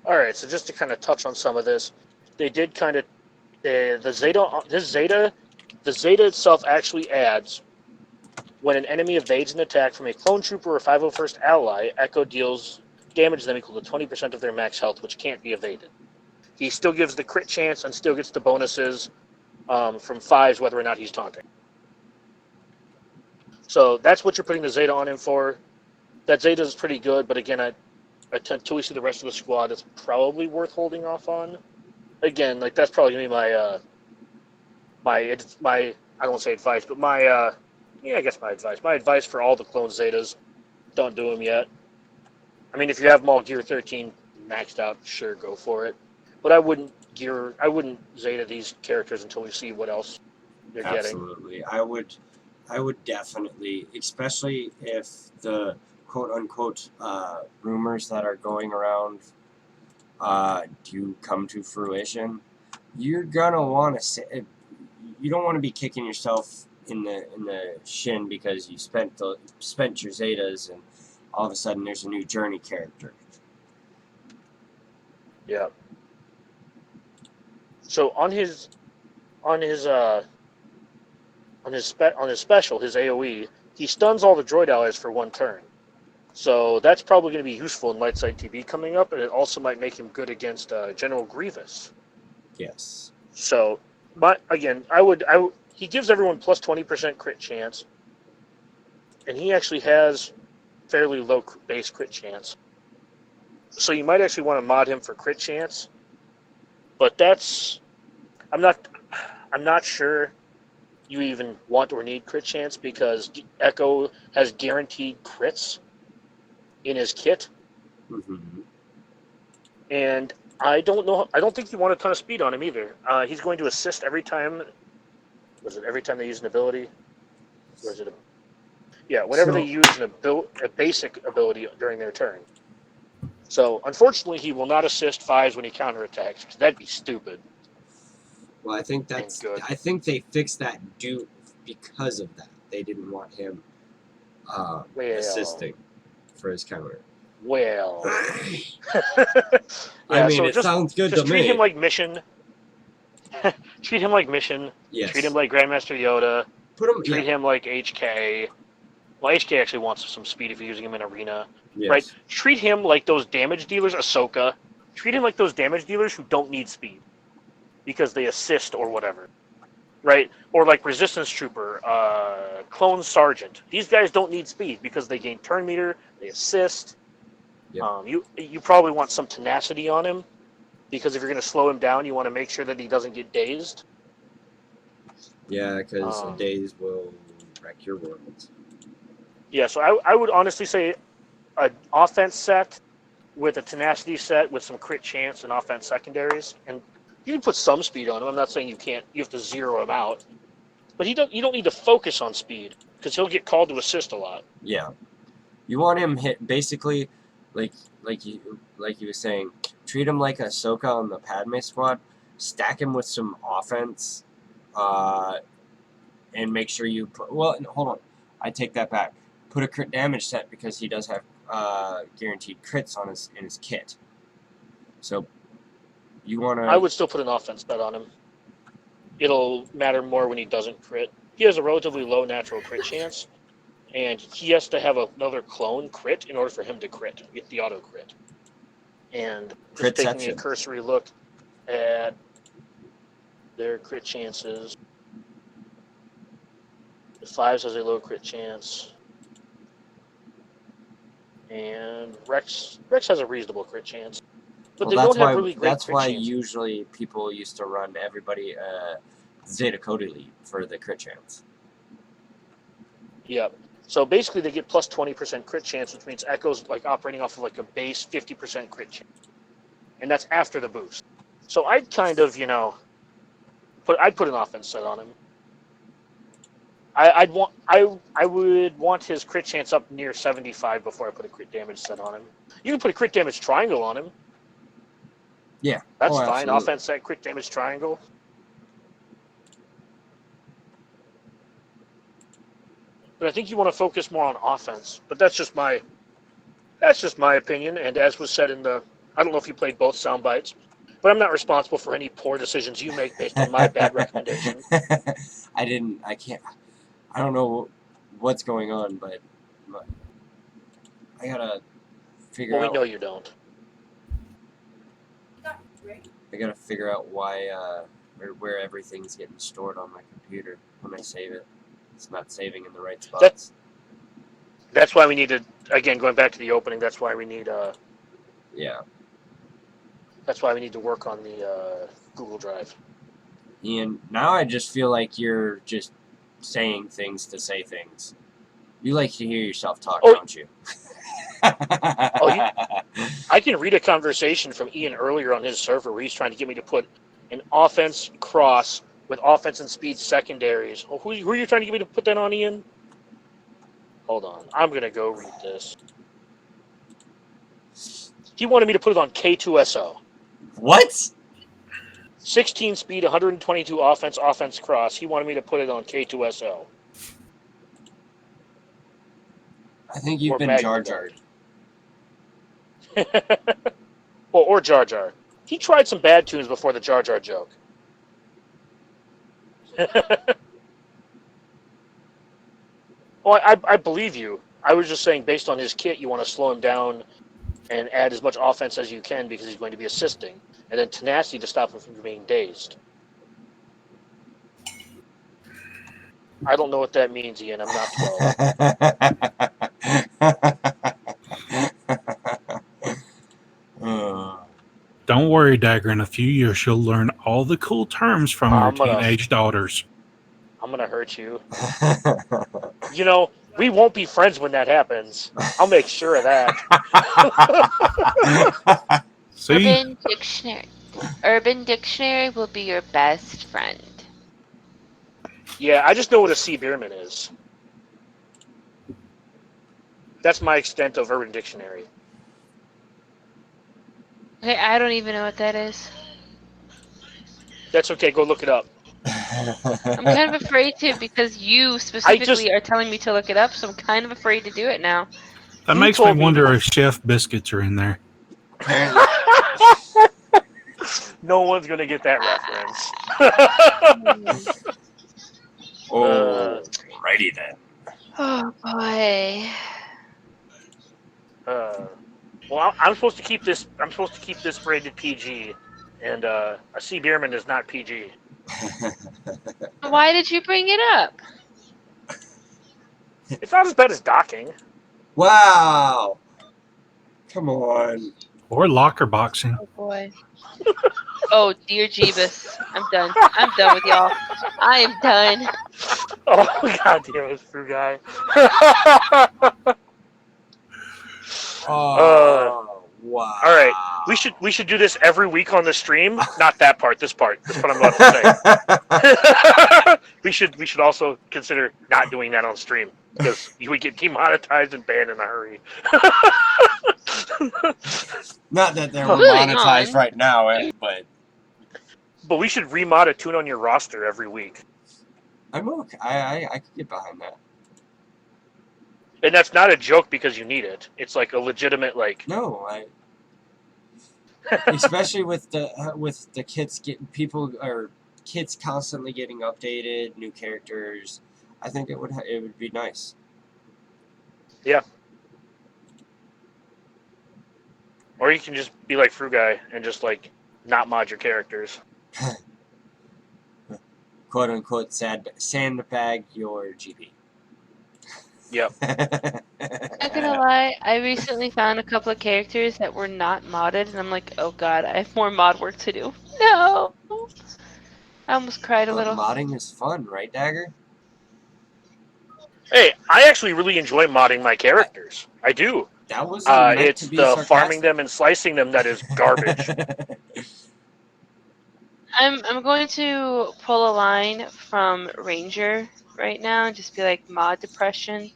All right, so just to kind of touch on some of this, they did kind of the Zeta itself actually adds when an enemy evades an attack from a clone trooper or 501st ally, Echo deals damage to them equal to 20% of their max health, which can't be evaded. He still gives the crit chance and still gets the bonuses from 5s, whether or not he's taunting. So that's what you're putting the Zeta on him for. That Zeta is pretty good, but again, until we see the rest of the squad, it's probably worth holding off on. Again, like that's probably gonna be my I don't want to say advice, but my advice. My advice for all the clone Zetas, don't do them yet. I mean, if you have them all Gear 13 maxed out, sure, go for it. But I wouldn't Zeta these characters until we see what else they're getting. Absolutely. I would definitely, especially if the quote-unquote rumors that are going around do come to fruition, you're gonna want to say, you don't want to be kicking yourself in the shin because you spent your Zetas and all of a sudden there's a new Journey character. Yeah. So on his special, his AoE, he stuns all the droid allies for 1 turn. So that's probably going to be useful in Light Side TB coming up, and it also might make him good against General Grievous. Yes. So, but again, he gives everyone plus 20% crit chance, and he actually has fairly low base crit chance. So you might actually want to mod him for crit chance, but I'm not sure you even want or need crit chance because Echo has guaranteed crits in his kit. Mm-hmm. And I don't think you want a ton of speed on him either. He's going to assist every time. Was it every time they use an ability? Or is it whenever they use a basic ability during their turn. So, unfortunately, he will not assist 5s when he counterattacks, because that'd be stupid. Well, I think they fixed that because of that. They didn't want him assisting for his counter. Well, I mean, it sounds good to me. Just treat him like Mission. Treat him like Mission. Yes. Treat him like Grandmaster Yoda. Treat him like HK. Well, HK actually wants some speed if you're using him in Arena. Yes. Right? Treat him like those damage dealers, Ahsoka. Treat him like those damage dealers who don't need speed because they assist or whatever. Right? Or like Resistance Trooper, Clone Sergeant. These guys don't need speed because they gain turn meter, they assist. Yep. You probably want some tenacity on him because if you're going to slow him down, you want to make sure that he doesn't get dazed. Yeah, because a daze will wreck your world. Yeah, so I would honestly say an offense set with a tenacity set with some crit chance and offense secondaries, and you can put some speed on him. I'm not saying you can't. You have to zero him out, but you don't need to focus on speed because he'll get called to assist a lot. Yeah, you want him hit basically, like you were saying, treat him like Ahsoka on the Padme squad. Stack him with some offense, and make sure you put. Well, hold on, I take that back. Put a crit damage set because he does have guaranteed crits on in his kit. So You want to? I would still put an offense bet on him. It'll matter more when he doesn't crit. He has a relatively low natural crit chance, and he has to have another clone crit in order for him to crit, get the auto crit. And just taking a Critception. cursory look at their crit chances. The 5s has a low crit chance. And Rex has a reasonable crit chance. But Well, they don't have really great that's crit why chances. usually people used to run everybody Zeta Cody lead for the crit chance. Yep. So basically they get plus 20% crit chance, which means Echo's like operating off of like a base 50% crit chance. And that's after the boost. So I'd kind of, I'd put an offense set on him. I would want his crit chance up near 75 before I put a crit damage set on him. You can put a crit damage triangle on him. Yeah. That's Oh, fine. absolutely. Offense set, crit damage triangle. But I think you want to focus more on offense. But that's just my opinion. And as was said in the, I don't know if you played both sound bites, but I'm not responsible for any poor decisions you make based on my bad recommendation. I can't. I don't know what's going on, but I gotta figure Well, we out. know you don't. I gotta figure out why where everything's getting stored on my computer when I save it. It's not saving in the right spots. That's why we need to, again, going back to the opening, that's why we need Yeah. that's why we need to work on the Google Drive. Ian, now I just feel like you're just saying things to say things. You like to hear yourself talk, don't you? I can read a conversation from Ian earlier on his server where he's trying to get me to put an offense cross with offense and speed secondaries. Oh, who are you trying to get me to put that on, Ian? Hold on. I'm going to go read this. He wanted me to put it on K2SO. What? 16 speed, 122 offense cross. He wanted me to put it on K2SO. I think you've Or been Jar Jarred. Well, or Jar Jar. He tried some bad tunes before the Jar Jar joke. Well, I believe you. I was just saying, based on his kit, you want to slow him down and add as much offense as you can because he's going to be assisting, and then tenacity to stop him from being dazed. I don't know what that means, Ian. I'm not 12. Don't worry, Dagger. In a few years, you'll learn all the cool terms from your teenage daughters. I'm going to hurt you. We won't be friends when that happens. I'll make sure of that. See? Urban Dictionary will be your best friend. Yeah, I just know what a sea beerman is. That's my extent of Urban Dictionary. Okay, I don't even know what that is. That's okay. Go look it up. I'm kind of afraid to because you specifically are telling me to look it up, so I'm kind of afraid to do it now. That makes me wonder if Chef Biscuits are in there. No one's going to get that reference. Righty then. Oh, boy. Well, I'm supposed to keep this rated PG, and a sea beerman is not PG. Why did you bring it up? It's not as bad as docking. Wow. Come on. Or locker boxing. Oh, boy. Oh, dear Jeebus. I'm done. I'm done with y'all. I am done. Oh, God damn it, Fruguy. Wow. All right. We should do this every week on the stream. Not that part. This part. This part I'm about to say. we should also consider not doing that on stream because we get demonetized and banned in a hurry. Not that they're monetized right now, but we should remod a tune on your roster every week. I'm okay. I could get behind that. And that's not a joke because you need it. It's like a legitimate No, especially with the kits constantly getting updated, new characters. I think it would be nice. Yeah. Or you can just be like Fruguy and just like not mod your characters. "Quote unquote" sandbag your GB. Yep. Not gonna lie, I recently found a couple of characters that were not modded, and I'm like, oh god, I have more mod work to do. No! I almost cried a But little. modding is fun, right, Dagger? Hey, I actually really enjoy modding my characters. I do. That wasn't meant to It's be the sarcastic. farming them and slicing them that is garbage. I'm going to pull a line from Ranger right now and just be like, mod depression.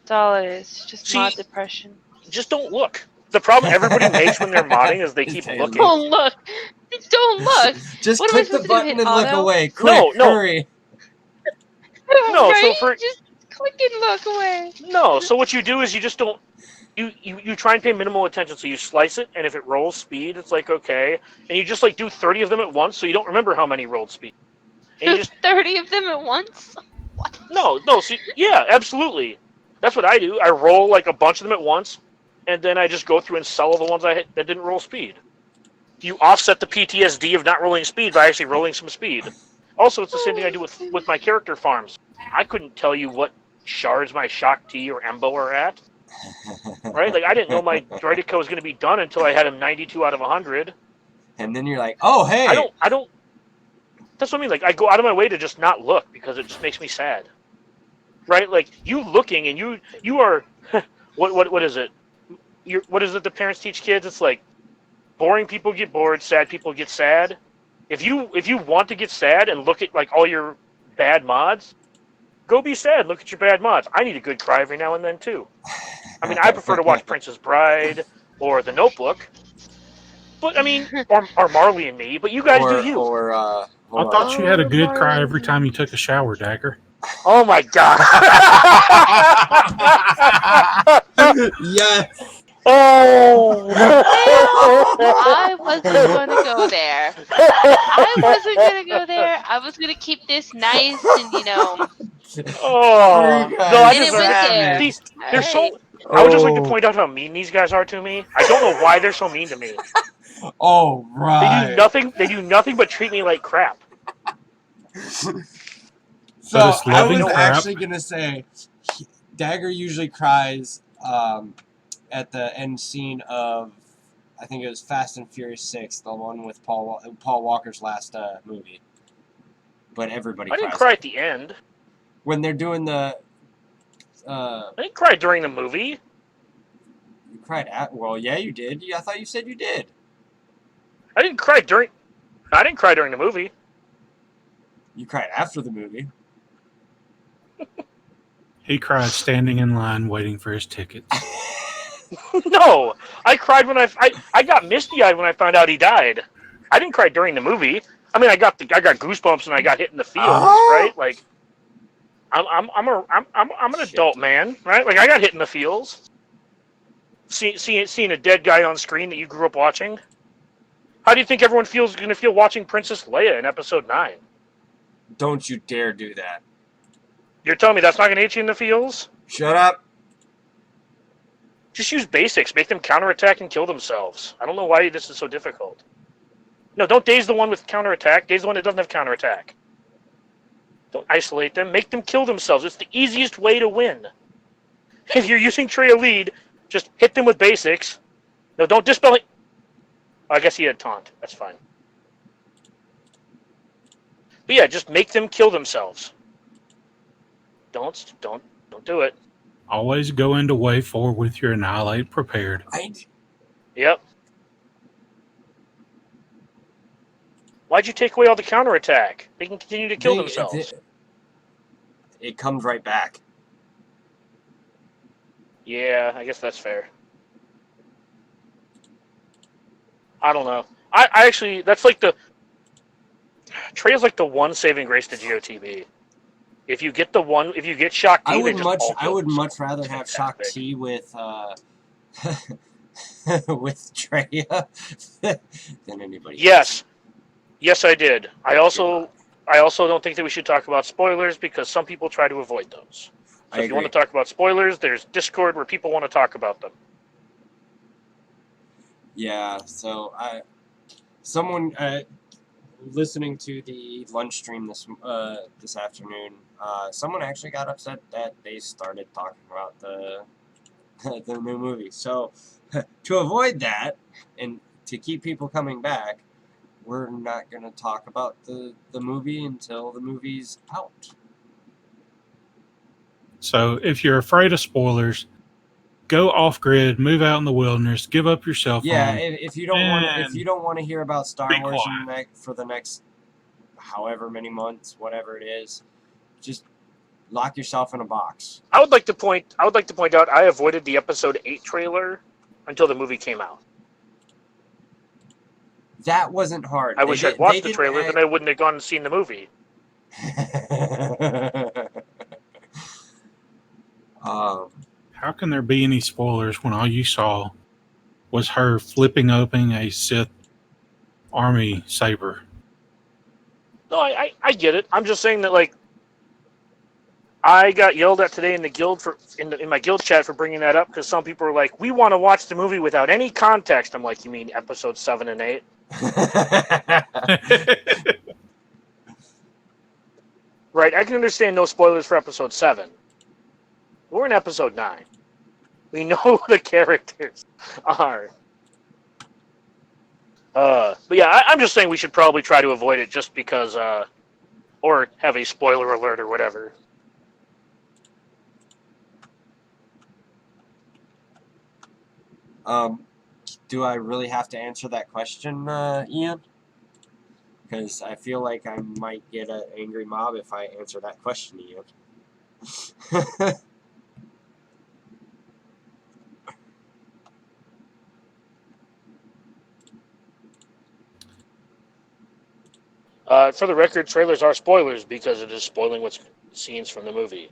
That's all it is. Just See, mod depression. Just don't look. The problem everybody makes when they're modding is they keep They looking. Don't look! Don't look! Just What am I click the supposed to do, button hit and look auto? away. Quick, No. hurry. No, right? so for Just click and look away. no, so what you do is you just don't. You try and pay minimal attention, so you slice it, and if it rolls speed, it's like okay, and you just like do 30 of them at once, so you don't remember how many rolled speed. And you just 30 of them at once? no, see, yeah, absolutely. That's what I do. I roll like a bunch of them at once, and then I just go through and sell the ones I hit that didn't roll speed. You offset the PTSD of not rolling speed by actually rolling some speed. Also, it's the same thing I do with my character farms. I couldn't tell you what shards my Shock T or Embo are at. Right? Like, I didn't know my Droidica was going to be done until I had him 92 out of 100. And then you're like, oh, hey. I don't. That's what I mean. Like, I go out of my way to just not look because it just makes me sad. Right? Like, you looking and you are, what is it? What is it the parents teach kids? It's like, boring people get bored, sad people get sad. If you want to get sad and look at, like, all your bad mods, go be sad. Look at your bad mods. I need a good cry every now and then, too. I mean, I prefer to watch Princess Bride or The Notebook. But, I mean, or Marley and Me, but you guys do you. I thought you had a good cry every time you took a shower, Dagger. Oh, my God. Yes. Oh. I wasn't going to go there. I wasn't going to go there. I was going to keep this nice and, Oh. You No, I guys And it just went have there. it. These, they're Alright. so. I would just like to point out how mean these guys are to me. I don't know why they're so mean to me. Oh, They right. do nothing but treat me like crap. So it's I loving was crap. actually going to say, Dagger usually cries at the end scene of, I think it was Fast and Furious 6, the one with Paul Walker's last movie. But everybody I cries. didn't cry at the end. When they're doing the... I didn't cry during the movie. You cried at... Well, yeah, you did. I thought you said you did. I didn't cry during the movie. You cried after the movie. He cried standing in line waiting for his tickets. No, I cried when I got misty-eyed when I found out he died. I didn't cry during the movie. I mean, I got goosebumps and I got hit in the feels, right? Like, I'm an adult man, right? Like, I got hit in the feels. Seeing a dead guy on screen that you grew up watching. How do you think everyone going to feel watching Princess Leia in Episode 9? Don't you dare do that. You're telling me that's not going to hit you in the feels? Shut up. Just use basics. Make them counterattack and kill themselves. I don't know why this is so difficult. No, don't daze the one with counterattack. Daze the one that doesn't have counterattack. Don't isolate them. Make them kill themselves. It's the easiest way to win. If you're using Trey lead, just hit them with basics. No, don't dispel it. I guess he had taunt. That's fine. But yeah, just make them kill themselves. Don't do it. Always go into wave 4 with your annihilate prepared. Yep. Why'd you take away all the counterattack? They can continue to kill themselves. It comes right back. Yeah, I guess that's fair. I don't know. I actually, that's like Trey is like the one saving grace to GOTB. If you get Shock T, I would much rather have Shock T with with Treya than anybody Yes. Yes, I did. I also don't think that we should talk about spoilers because some people try to avoid those. So I if you want agree. to talk about spoilers, there's Discord where people want to talk about them. Yeah, so someone listening to the lunch stream this afternoon, someone actually got upset that they started talking about the the new movie. So to avoid that and to keep people coming back, we're not going to talk about the movie until the movie's out. So if you're afraid of spoilers, go off grid, move out in the wilderness, give up your cell phone. Yeah, if you don't want to, if and you don't want to hear about Star be Wars quiet. for the next however many months, whatever it is, just lock yourself in a box. I would like to point out I avoided the episode 8 trailer until the movie came out. That wasn't hard. I wish I'd watched the trailer, then I wouldn't have gone and seen the movie. How can there be any spoilers when all you saw was her flipping open a Sith army saber? No, I get it. I'm just saying that, like, I got yelled at today in the guild in my guild chat for bringing that up because some people are like, "We want to watch the movie without any context." I'm like, "You mean episode 7 and 8?" Right? I can understand no spoilers for episode 7. We're in episode 9. We know who the characters are. But yeah, I'm just saying we should probably try to avoid it just because, or have a spoiler alert or whatever. Do I really have to answer that question, Ian? Because I feel like I might get an angry mob if I answer that question, Ian. For the record, trailers are spoilers because it is spoiling what's scenes from the movie.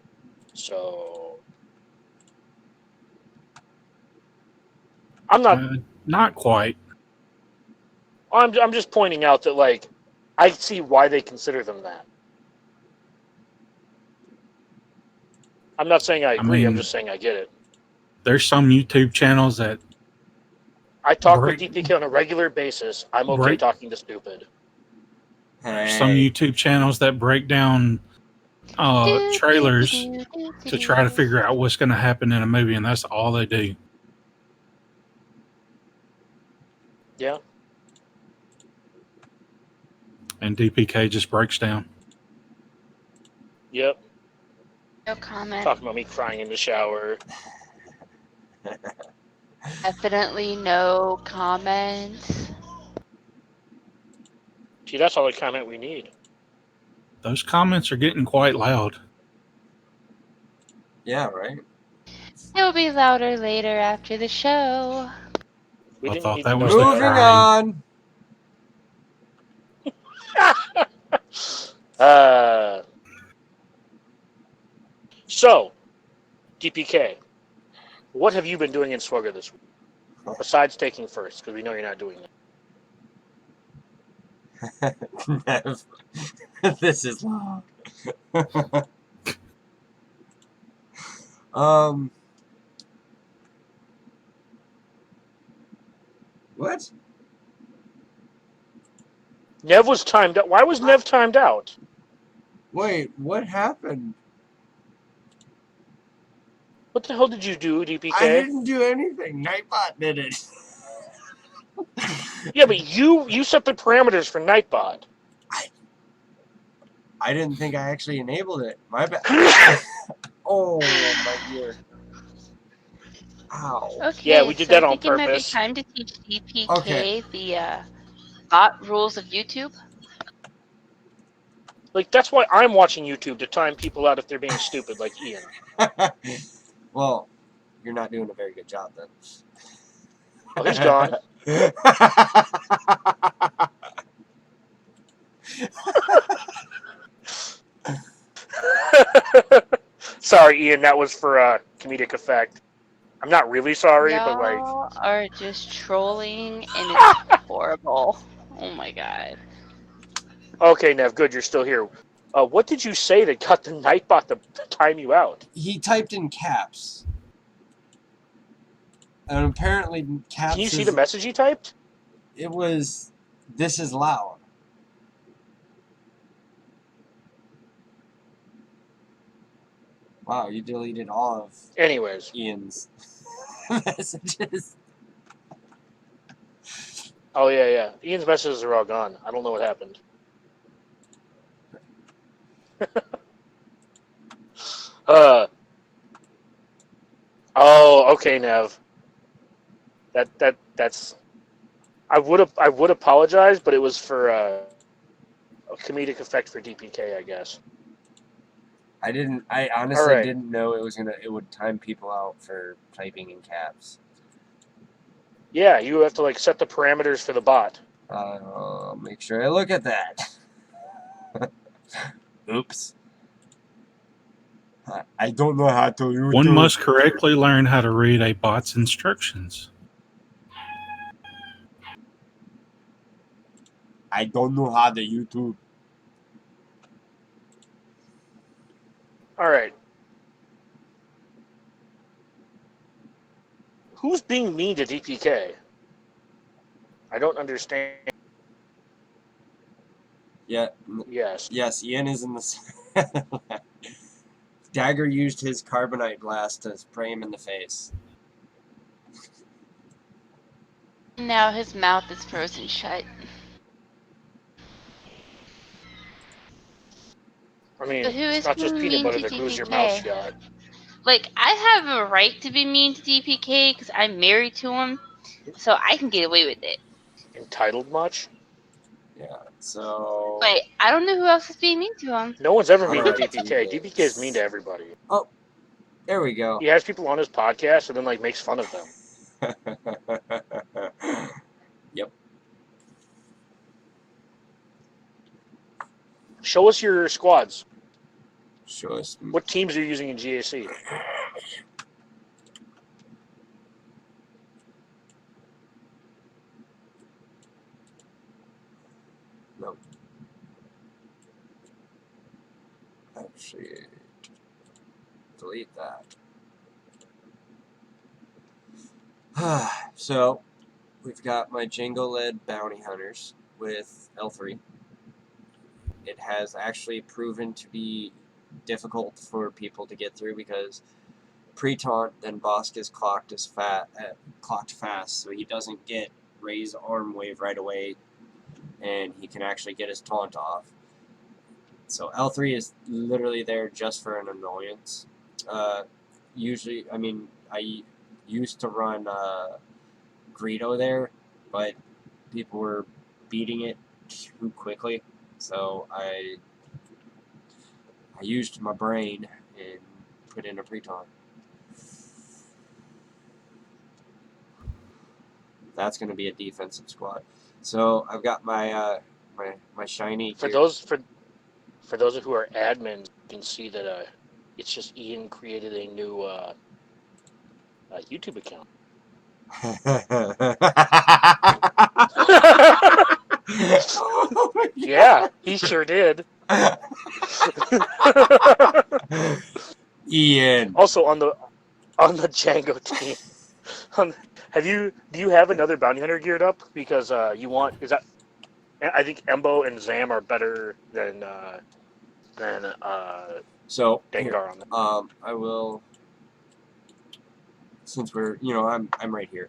So I'm not quite. I'm just pointing out that, like, I see why they consider them that. I'm not saying I agree. I'm just saying I get it. There's some YouTube channels that I talk with DPK on a regular basis. I'm okay talking to stupid. Some YouTube channels that break down trailers to try to figure out what's going to happen in a movie, and that's all they do. Yeah. And DPK just breaks down. Yep. No comment. Talking about me crying in the shower. Definitely no comment. See, that's all the comment we need. Those comments are getting quite loud. Yeah, right? It'll be louder later after the show. I thought that was the Moving on. So, DPK, what have you been doing in Swugger this week? Besides taking first, because we know you're not doing that. Nev, this is long. What? Nev was timed out. Why was Nev timed out? Wait, what happened? What the hell did you do, DPK? I didn't do anything. Nightbot did it. Yeah, but you set the parameters for Nightbot. I didn't think I actually enabled it. My bad. Oh, my ear. Ow. Okay, Yeah, we did that on I think it might be purpose. time to teach DPK the bot rules of YouTube. Like, that's why I'm watching YouTube, to time people out if they're being stupid, like Ian. Well, you're not doing a very good job then. Oh, he's gone. Sorry, Ian, that was for comedic effect. I'm not really sorry, but like, Y'all are just trolling, and it's horrible. Oh my god. okay, Nev, good, you're still here. What did you say that got the Nightbot to time you out? He typed in caps. And apparently caps Can you see is, the message he typed? it was, this is loud. Wow, you deleted all of Anyways, Ian's messages. oh yeah. Ian's messages are all gone. I don't know what happened. Oh, okay, Nev. That's. I would apologize, but it was for a comedic effect for DPK, I guess. I honestly All right. didn't know it would time people out for typing in caps. Yeah, you have to like set the parameters for the bot. I'll make sure I look at that. Oops. I don't know how to YouTube. One must correctly learn how to read a bot's instructions. I don't know how to YouTube. All right. Who's being mean to DPK? I don't understand. Yeah. Yes. Yes, Ian is in the. Dagger used his carbonite blast to spray him in the face. Now his mouth is frozen shut. I mean, But who it's is not just being peanut mean butter to that glues your mouth DPK? shut. Like, I have a right to be mean to DPK because I'm married to him, so I can get away with it. Entitled much? Yeah, so. But I don't know who else is being mean to him. No one's ever mean to How do I do DPK. DPK is mean to this? everybody. Oh, there we go. He has people on his podcast and then like makes fun of them. Yep. Show us your squads. Show us. What teams are you using in GAC? No. Actually, delete that. So, we've got my Django-led bounty hunters with L3. It has actually proven to be difficult for people to get through because pre-taunt, then Bosk is clocked fast, so he doesn't get raise arm wave right away, and he can actually get his taunt off. So L3 is literally there just for an annoyance. Usually, I mean, I used to run Greedo there, but people were beating it too quickly, so I used my brain and put in a pre-taunt. That's going to be a defensive squad. So I've got my my shiny. For those who are admins, you can see that it's just Ian created a new YouTube account. Yeah, he sure did. Ian. Also on the Django team. Do you have another bounty hunter geared up? Because I think Embo and Zam are better than So Dagger on them. I will, since we're I'm right here.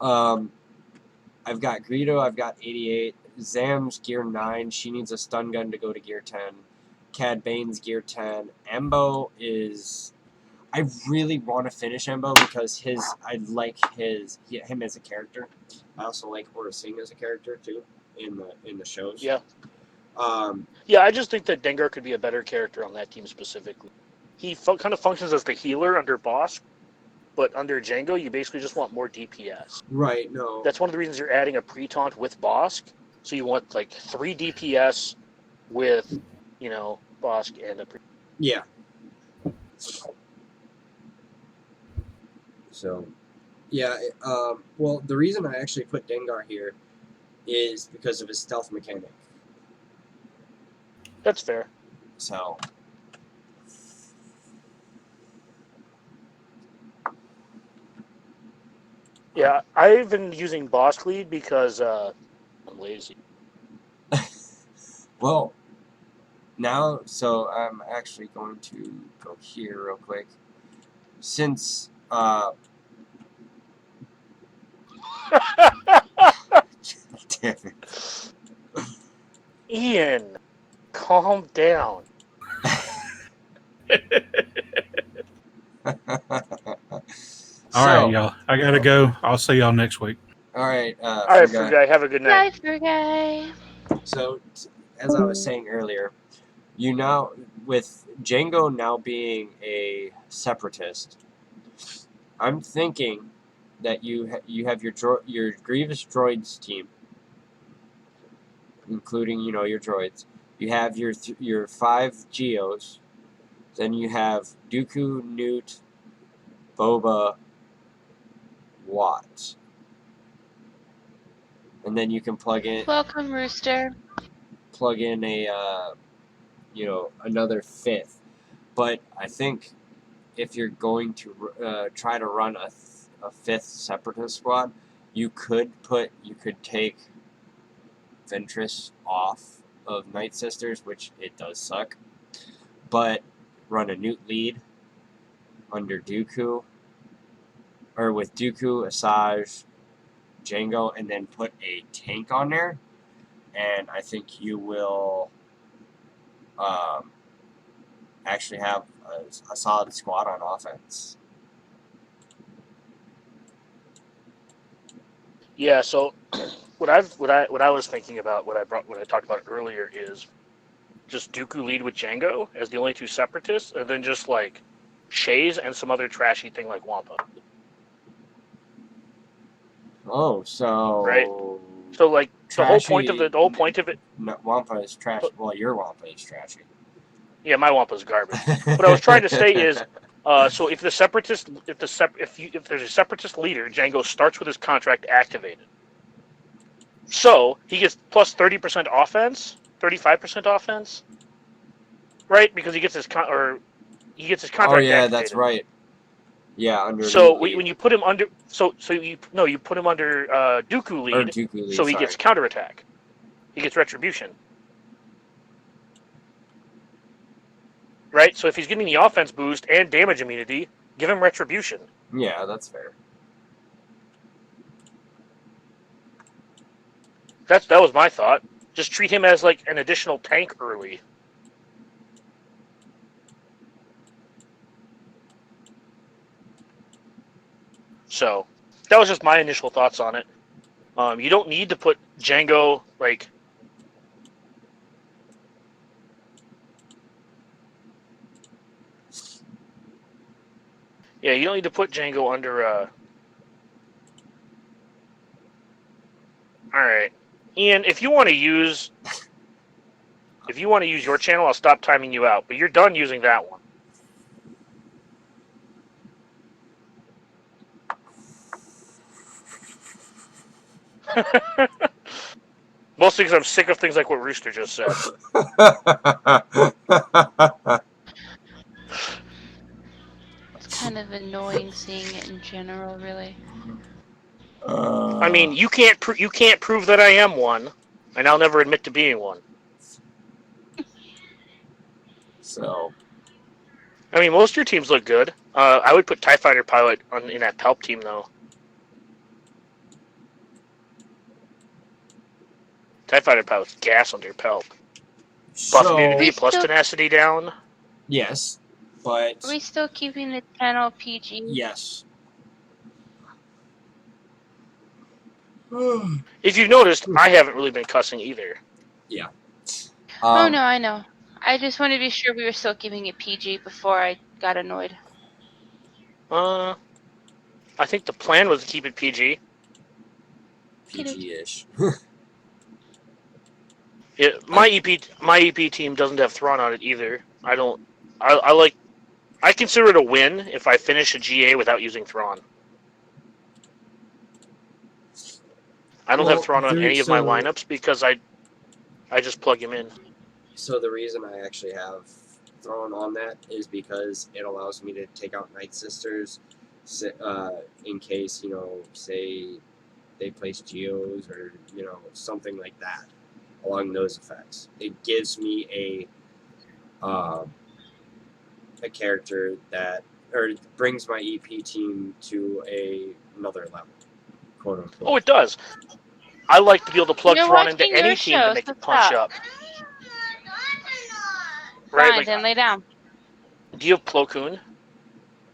I've got Greedo, I've got 88. Zam's gear 9. She needs a stun gun to go to gear 10. Cad Bane's gear 10. Embo is. I really want to finish Embo because I like him as a character. I also like Ora Singh as a character too in the shows. Yeah. Yeah, I just think that Dengar could be a better character on that team specifically. He kind of functions as the healer under Boss, but under Django, you basically just want more DPS. Right, no. That's one of the reasons you're adding a pre-taunt with Bosk. So you want like 3 DPS with, Bosk and a pre. Yeah. So, yeah. Well, the reason I actually put Dengar here is because of his stealth mechanic. That's fair. So, Yeah, I've been using Boss Lead because I'm lazy. well, now, so I'm actually going to go here real quick. Since, damn it. Ian, calm down. All right, y'all. I gotta go. I'll see y'all next week. All right, All right, Fruguy. Fruguy, have a good night. Bye, Fruguy. So, as I was saying earlier, you now, with Django now being a separatist, I'm thinking that you have your Grievous droids team, including your droids. You have your 5 Geos. Then you have Dooku, Newt, Boba, Watt, and then you can plug in Welcome, Rooster. a another 5th. But I think if you're going to try to run a 5th separatist squad, you could take Ventress off of Night Sisters, which it does suck, but run a Newt lead under Dooku, or with Dooku, Asajj, Django, and then put a tank on there, and I think you will actually have a solid squad on offense. Yeah, so what I was thinking about, what I talked about earlier, is just Dooku lead with Django as the only 2 separatists, and then just like Shays and some other trashy thing like Wampa. Oh, so Right. So like the whole point of it. No, Wampa is trash. Well, your Wampa is trashy. Yeah, my Wampa's garbage. What I was trying to say is, so if there's a separatist leader, Django starts with his contract activated. So he gets plus 30% offense, 35% offense, right? Because he gets his contract. Oh yeah, activated. that's right. Yeah, under. So when you put him under, you put him under Dooku lead, or Dooku lead, so he gets counterattack. He gets retribution. Right? So if he's getting the offense boost and damage immunity, give him retribution. Yeah, that's fair. That was my thought. Just treat him as like an additional tank early. So that was just my initial thoughts on it. You don't need to put Django like. Yeah, you don't need to put Django under. All right, Ian. If you want to use your channel, I'll stop timing you out. But you're done using that one. Mostly because I'm sick of things like what Rooster just said. It's kind of annoying seeing it in general, really. I mean, you can't prove that I am one, and I'll never admit to being one. So. I mean, most of your teams look good. I would put TIE Fighter Pilot in that Pelp team, though. TIE Fighter Pilot's gas under Pelp. Buff immunity plus tenacity down. Yes, but. Are we still keeping the channel PG? Yes. If you've noticed, I haven't really been cussing either. Yeah. Oh no, I know. I just wanted to be sure we were still keeping it PG before I got annoyed. I think the plan was to keep it PG. PG-ish. My EP team doesn't have Thrawn on it either. I consider it a win if I finish a GA without using Thrawn. I don't Well, have Thrawn on any of my lineups because I just plug him in. So the reason I actually have Thrawn on that is because it allows me to take out Night Sisters in case, say they place Geos or, something like that along those effects. It gives me a character that, or brings my EP team to another level, quote unquote. Oh, it does. I like to be able to plug You're Thrawn into watching any your team to show, make so it punch stop. up. Right? Fine, Like, then lay down. do you have Plo Koon?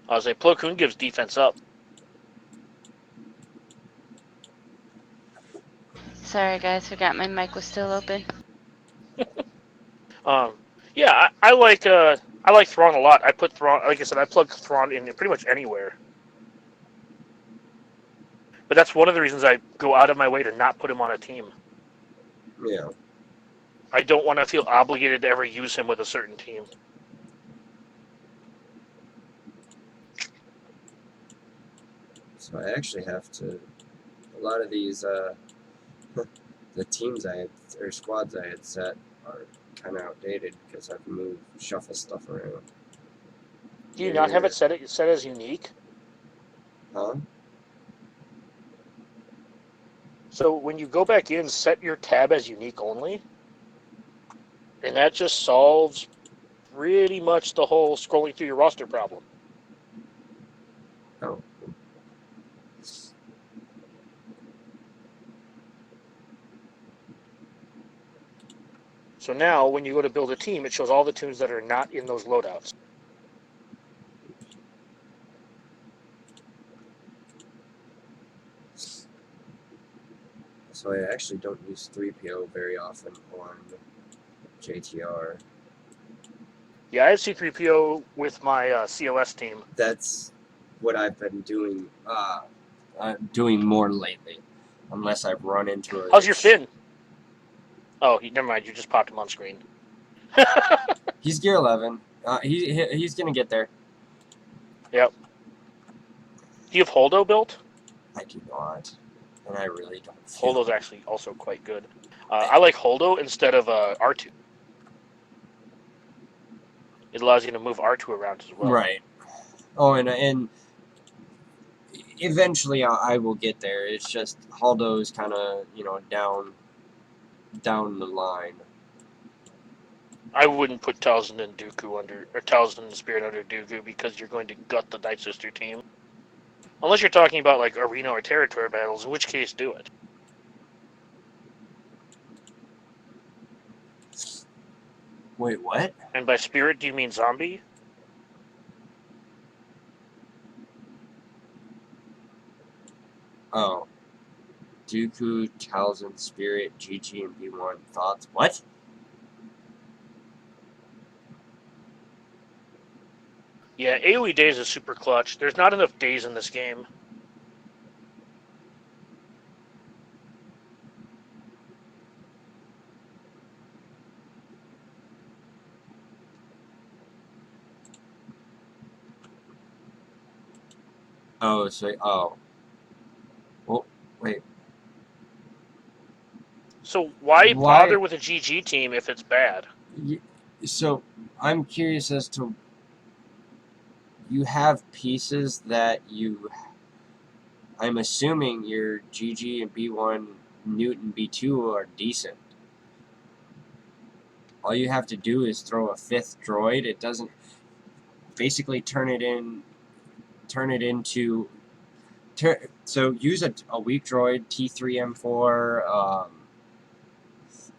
I was like, Plo Koon gives defense up. Sorry, guys, forgot my mic was still open. Yeah, I like Thrawn a lot. I put Thrawn, like I said, I plug Thrawn in pretty much anywhere. But that's one of the reasons I go out of my way to not put him on a team. Yeah. I don't want to feel obligated to ever use him with a certain team. So I actually have to. A lot of these, the teams I had or squads I had set are kind of outdated because I've moved, shuffle stuff around. Do you not have it set as unique? Huh? So when you go back in, set your tab as unique only, and that just solves pretty much the whole scrolling through your roster problem. Oh. So now, when you go to build a team, it shows all the tunes that are not in those loadouts. So I actually don't use 3PO very often on JTR. Yeah, I have C-3PO with my COS team. That's what I've been doing. Doing more lately, unless I've run into a. How's your Finn? Oh, never mind. You just popped him on screen. He's gear 11. He's gonna get there. Yep. Do you have Holdo built? I do not, and I really don't. Holdo's actually also quite good. I like Holdo instead of R2. It allows you to move R2 around as well. Right. Oh, and eventually I will get there. It's just Haldo's kind of down the line. I wouldn't put Talzin and Dooku under, or Talzin and Spirit under Dooku because you're going to gut the Night Sister team. Unless you're talking about like arena or territory battles, in which case do it. Wait, what? And by Spirit, do you mean zombie? Oh. Dooku, Talzin, Spirit, GG, and B1. Thoughts? What? Yeah, AoE days is super clutch. There's not enough days in this game. Oh. Well, wait. So why bother with a GG team if it's bad? So, I'm curious as to. You have pieces that you. I'm assuming your GG and B1, Newton B2 are decent. All you have to do is throw a 5th droid. It doesn't basically turn it into. So use a weak droid, T3M4,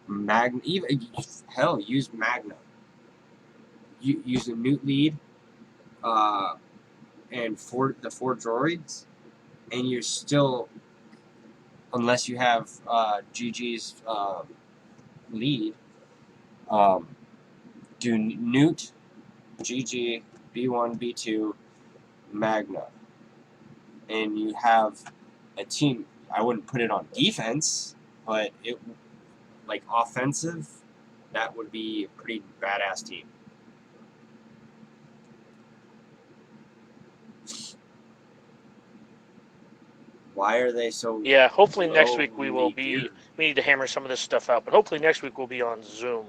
Magna. Even hell, use Magna. Use a Newt lead, and the 4 droids, and you're still, unless you have GG's lead, do Newt, GG, B1, B2, Magna, and you have a team. I wouldn't put it on defense, but it like offensive, that would be a pretty badass team. Why are they so? Yeah, hopefully next low week we will be. geared? We need to hammer some of this stuff out, but hopefully next week we'll be on Zoom,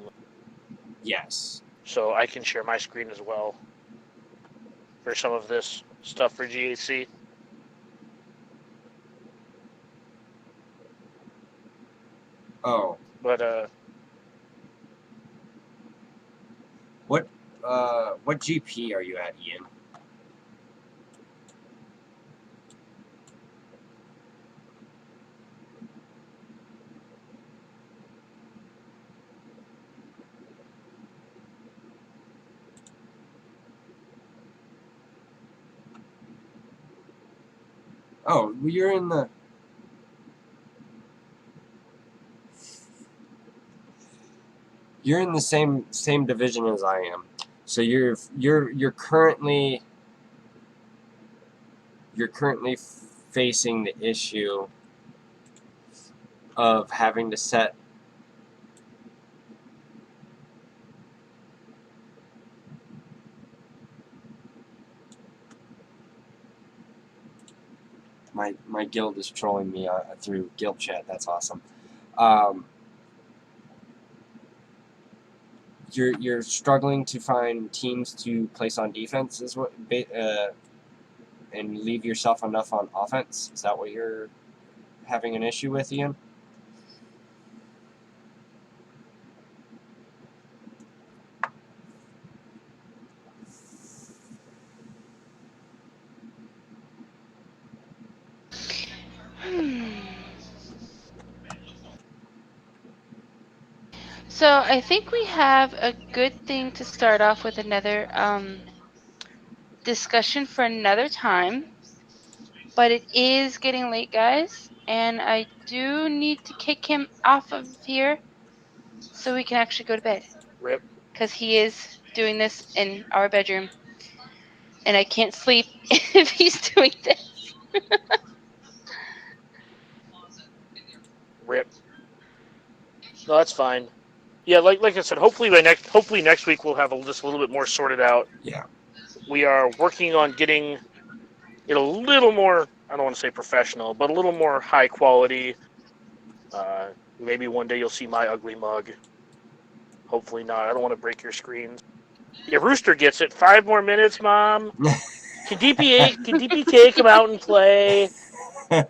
Yes. so I can share my screen as well for some of this stuff for GAC. Oh, But what GP are you at, Ian? Oh, you're in the. You're in the same division as I am. So you're currently facing the issue of having to set my guild is trolling me through guild chat. That's awesome. You're struggling to find teams to place on defense, is what, and leave yourself enough on offense. Is that what you're having an issue with, Ian? So I think we have a good thing to start off with another discussion for another time. But it is getting late, guys, and I do need to kick him off of here so we can actually go to bed. rip. Because he is doing this in our bedroom, and I can't sleep if he's doing this. Rip. No, that's fine. Yeah, like I said, hopefully next week we'll have this a little bit more sorted out. Yeah. We are working on getting it a little more, I don't want to say professional, but a little more high quality. Maybe one day you'll see my ugly mug. Hopefully not. I don't want to break your screens. Yeah, Rooster gets it. 5 more minutes, Mom. Can DPK come out and play? But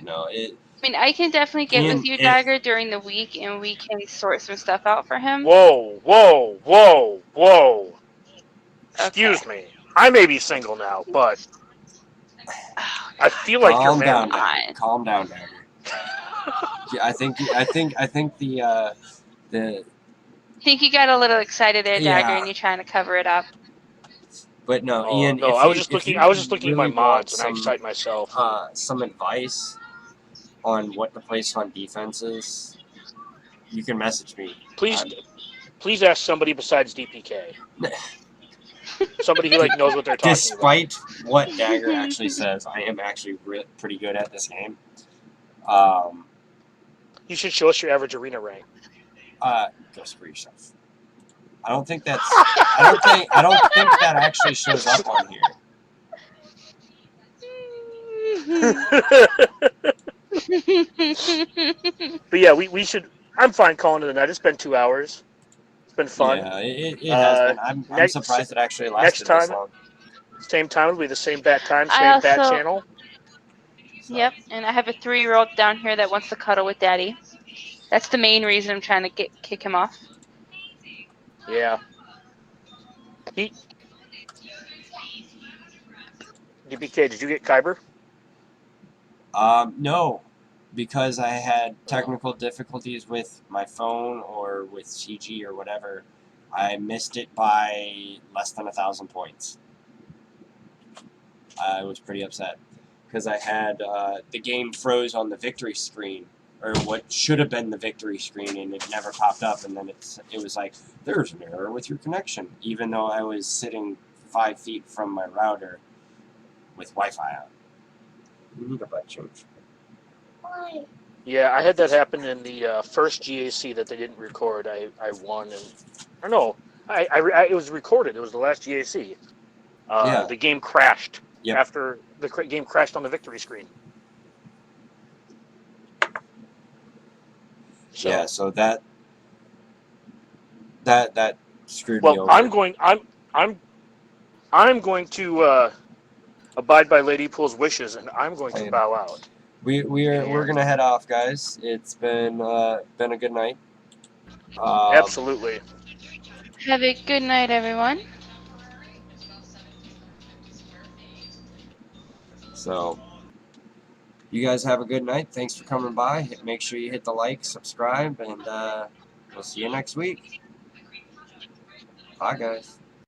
no, I mean, I can definitely get Ian, with you, Dagger, during the week, and we can sort some stuff out for him. Whoa. Excuse me. I may be single now, but I feel like you're married. Calm down, Dagger. Yeah, I think the I think you got a little excited there, Dagger, Yeah. and you're trying to cover it up. But no, Oh, Ian. no, if I was you- just if looking. you I was just looking at my really want mods, and I excite myself. some advice on what to place on defenses, you can message me. Please ask somebody besides DPK. Somebody who knows what they're talking Despite what Dagger actually says, I am actually pretty good at this game. about. You should show us your average arena rank. Go screw yourself. I don't think that actually shows up on here. But yeah, we should. I'm fine calling it a night. It's been 2 hours. It's been fun. Yeah, it has been. I'm surprised it actually lasted this long. Same time, it'll be the same bat time, same bat channel. So. Yep, and I have a 3-year-old down here that wants to cuddle with Daddy. That's the main reason I'm trying to kick him off. Yeah. DPK, did you get Kyber? No, because I had technical difficulties with my phone or with CG or whatever. I missed it by less than 1,000 points. I was pretty upset because I had the game froze on the victory screen, or what should have been the victory screen, and it never popped up. And then it was like, there's an error with your connection, even though I was sitting 5 feet from my router with Wi-Fi out. You need a butt change. Why? Yeah, I had that happen in the first GAC that they didn't record. I won, it was recorded. It was the last GAC. Yeah. The game crashed. Yep. after the game crashed on the victory screen. So, Yeah, so that screwed me well, over. I'm going to abide by Lady Pool's wishes, and I'm going to And bow out. we're And gonna head off, guys. It's been a good night. absolutely. Have a good night, everyone. So you guys have a good night. Thanks for coming by. Make sure you hit the like, subscribe, and we'll see you next week. Bye, guys.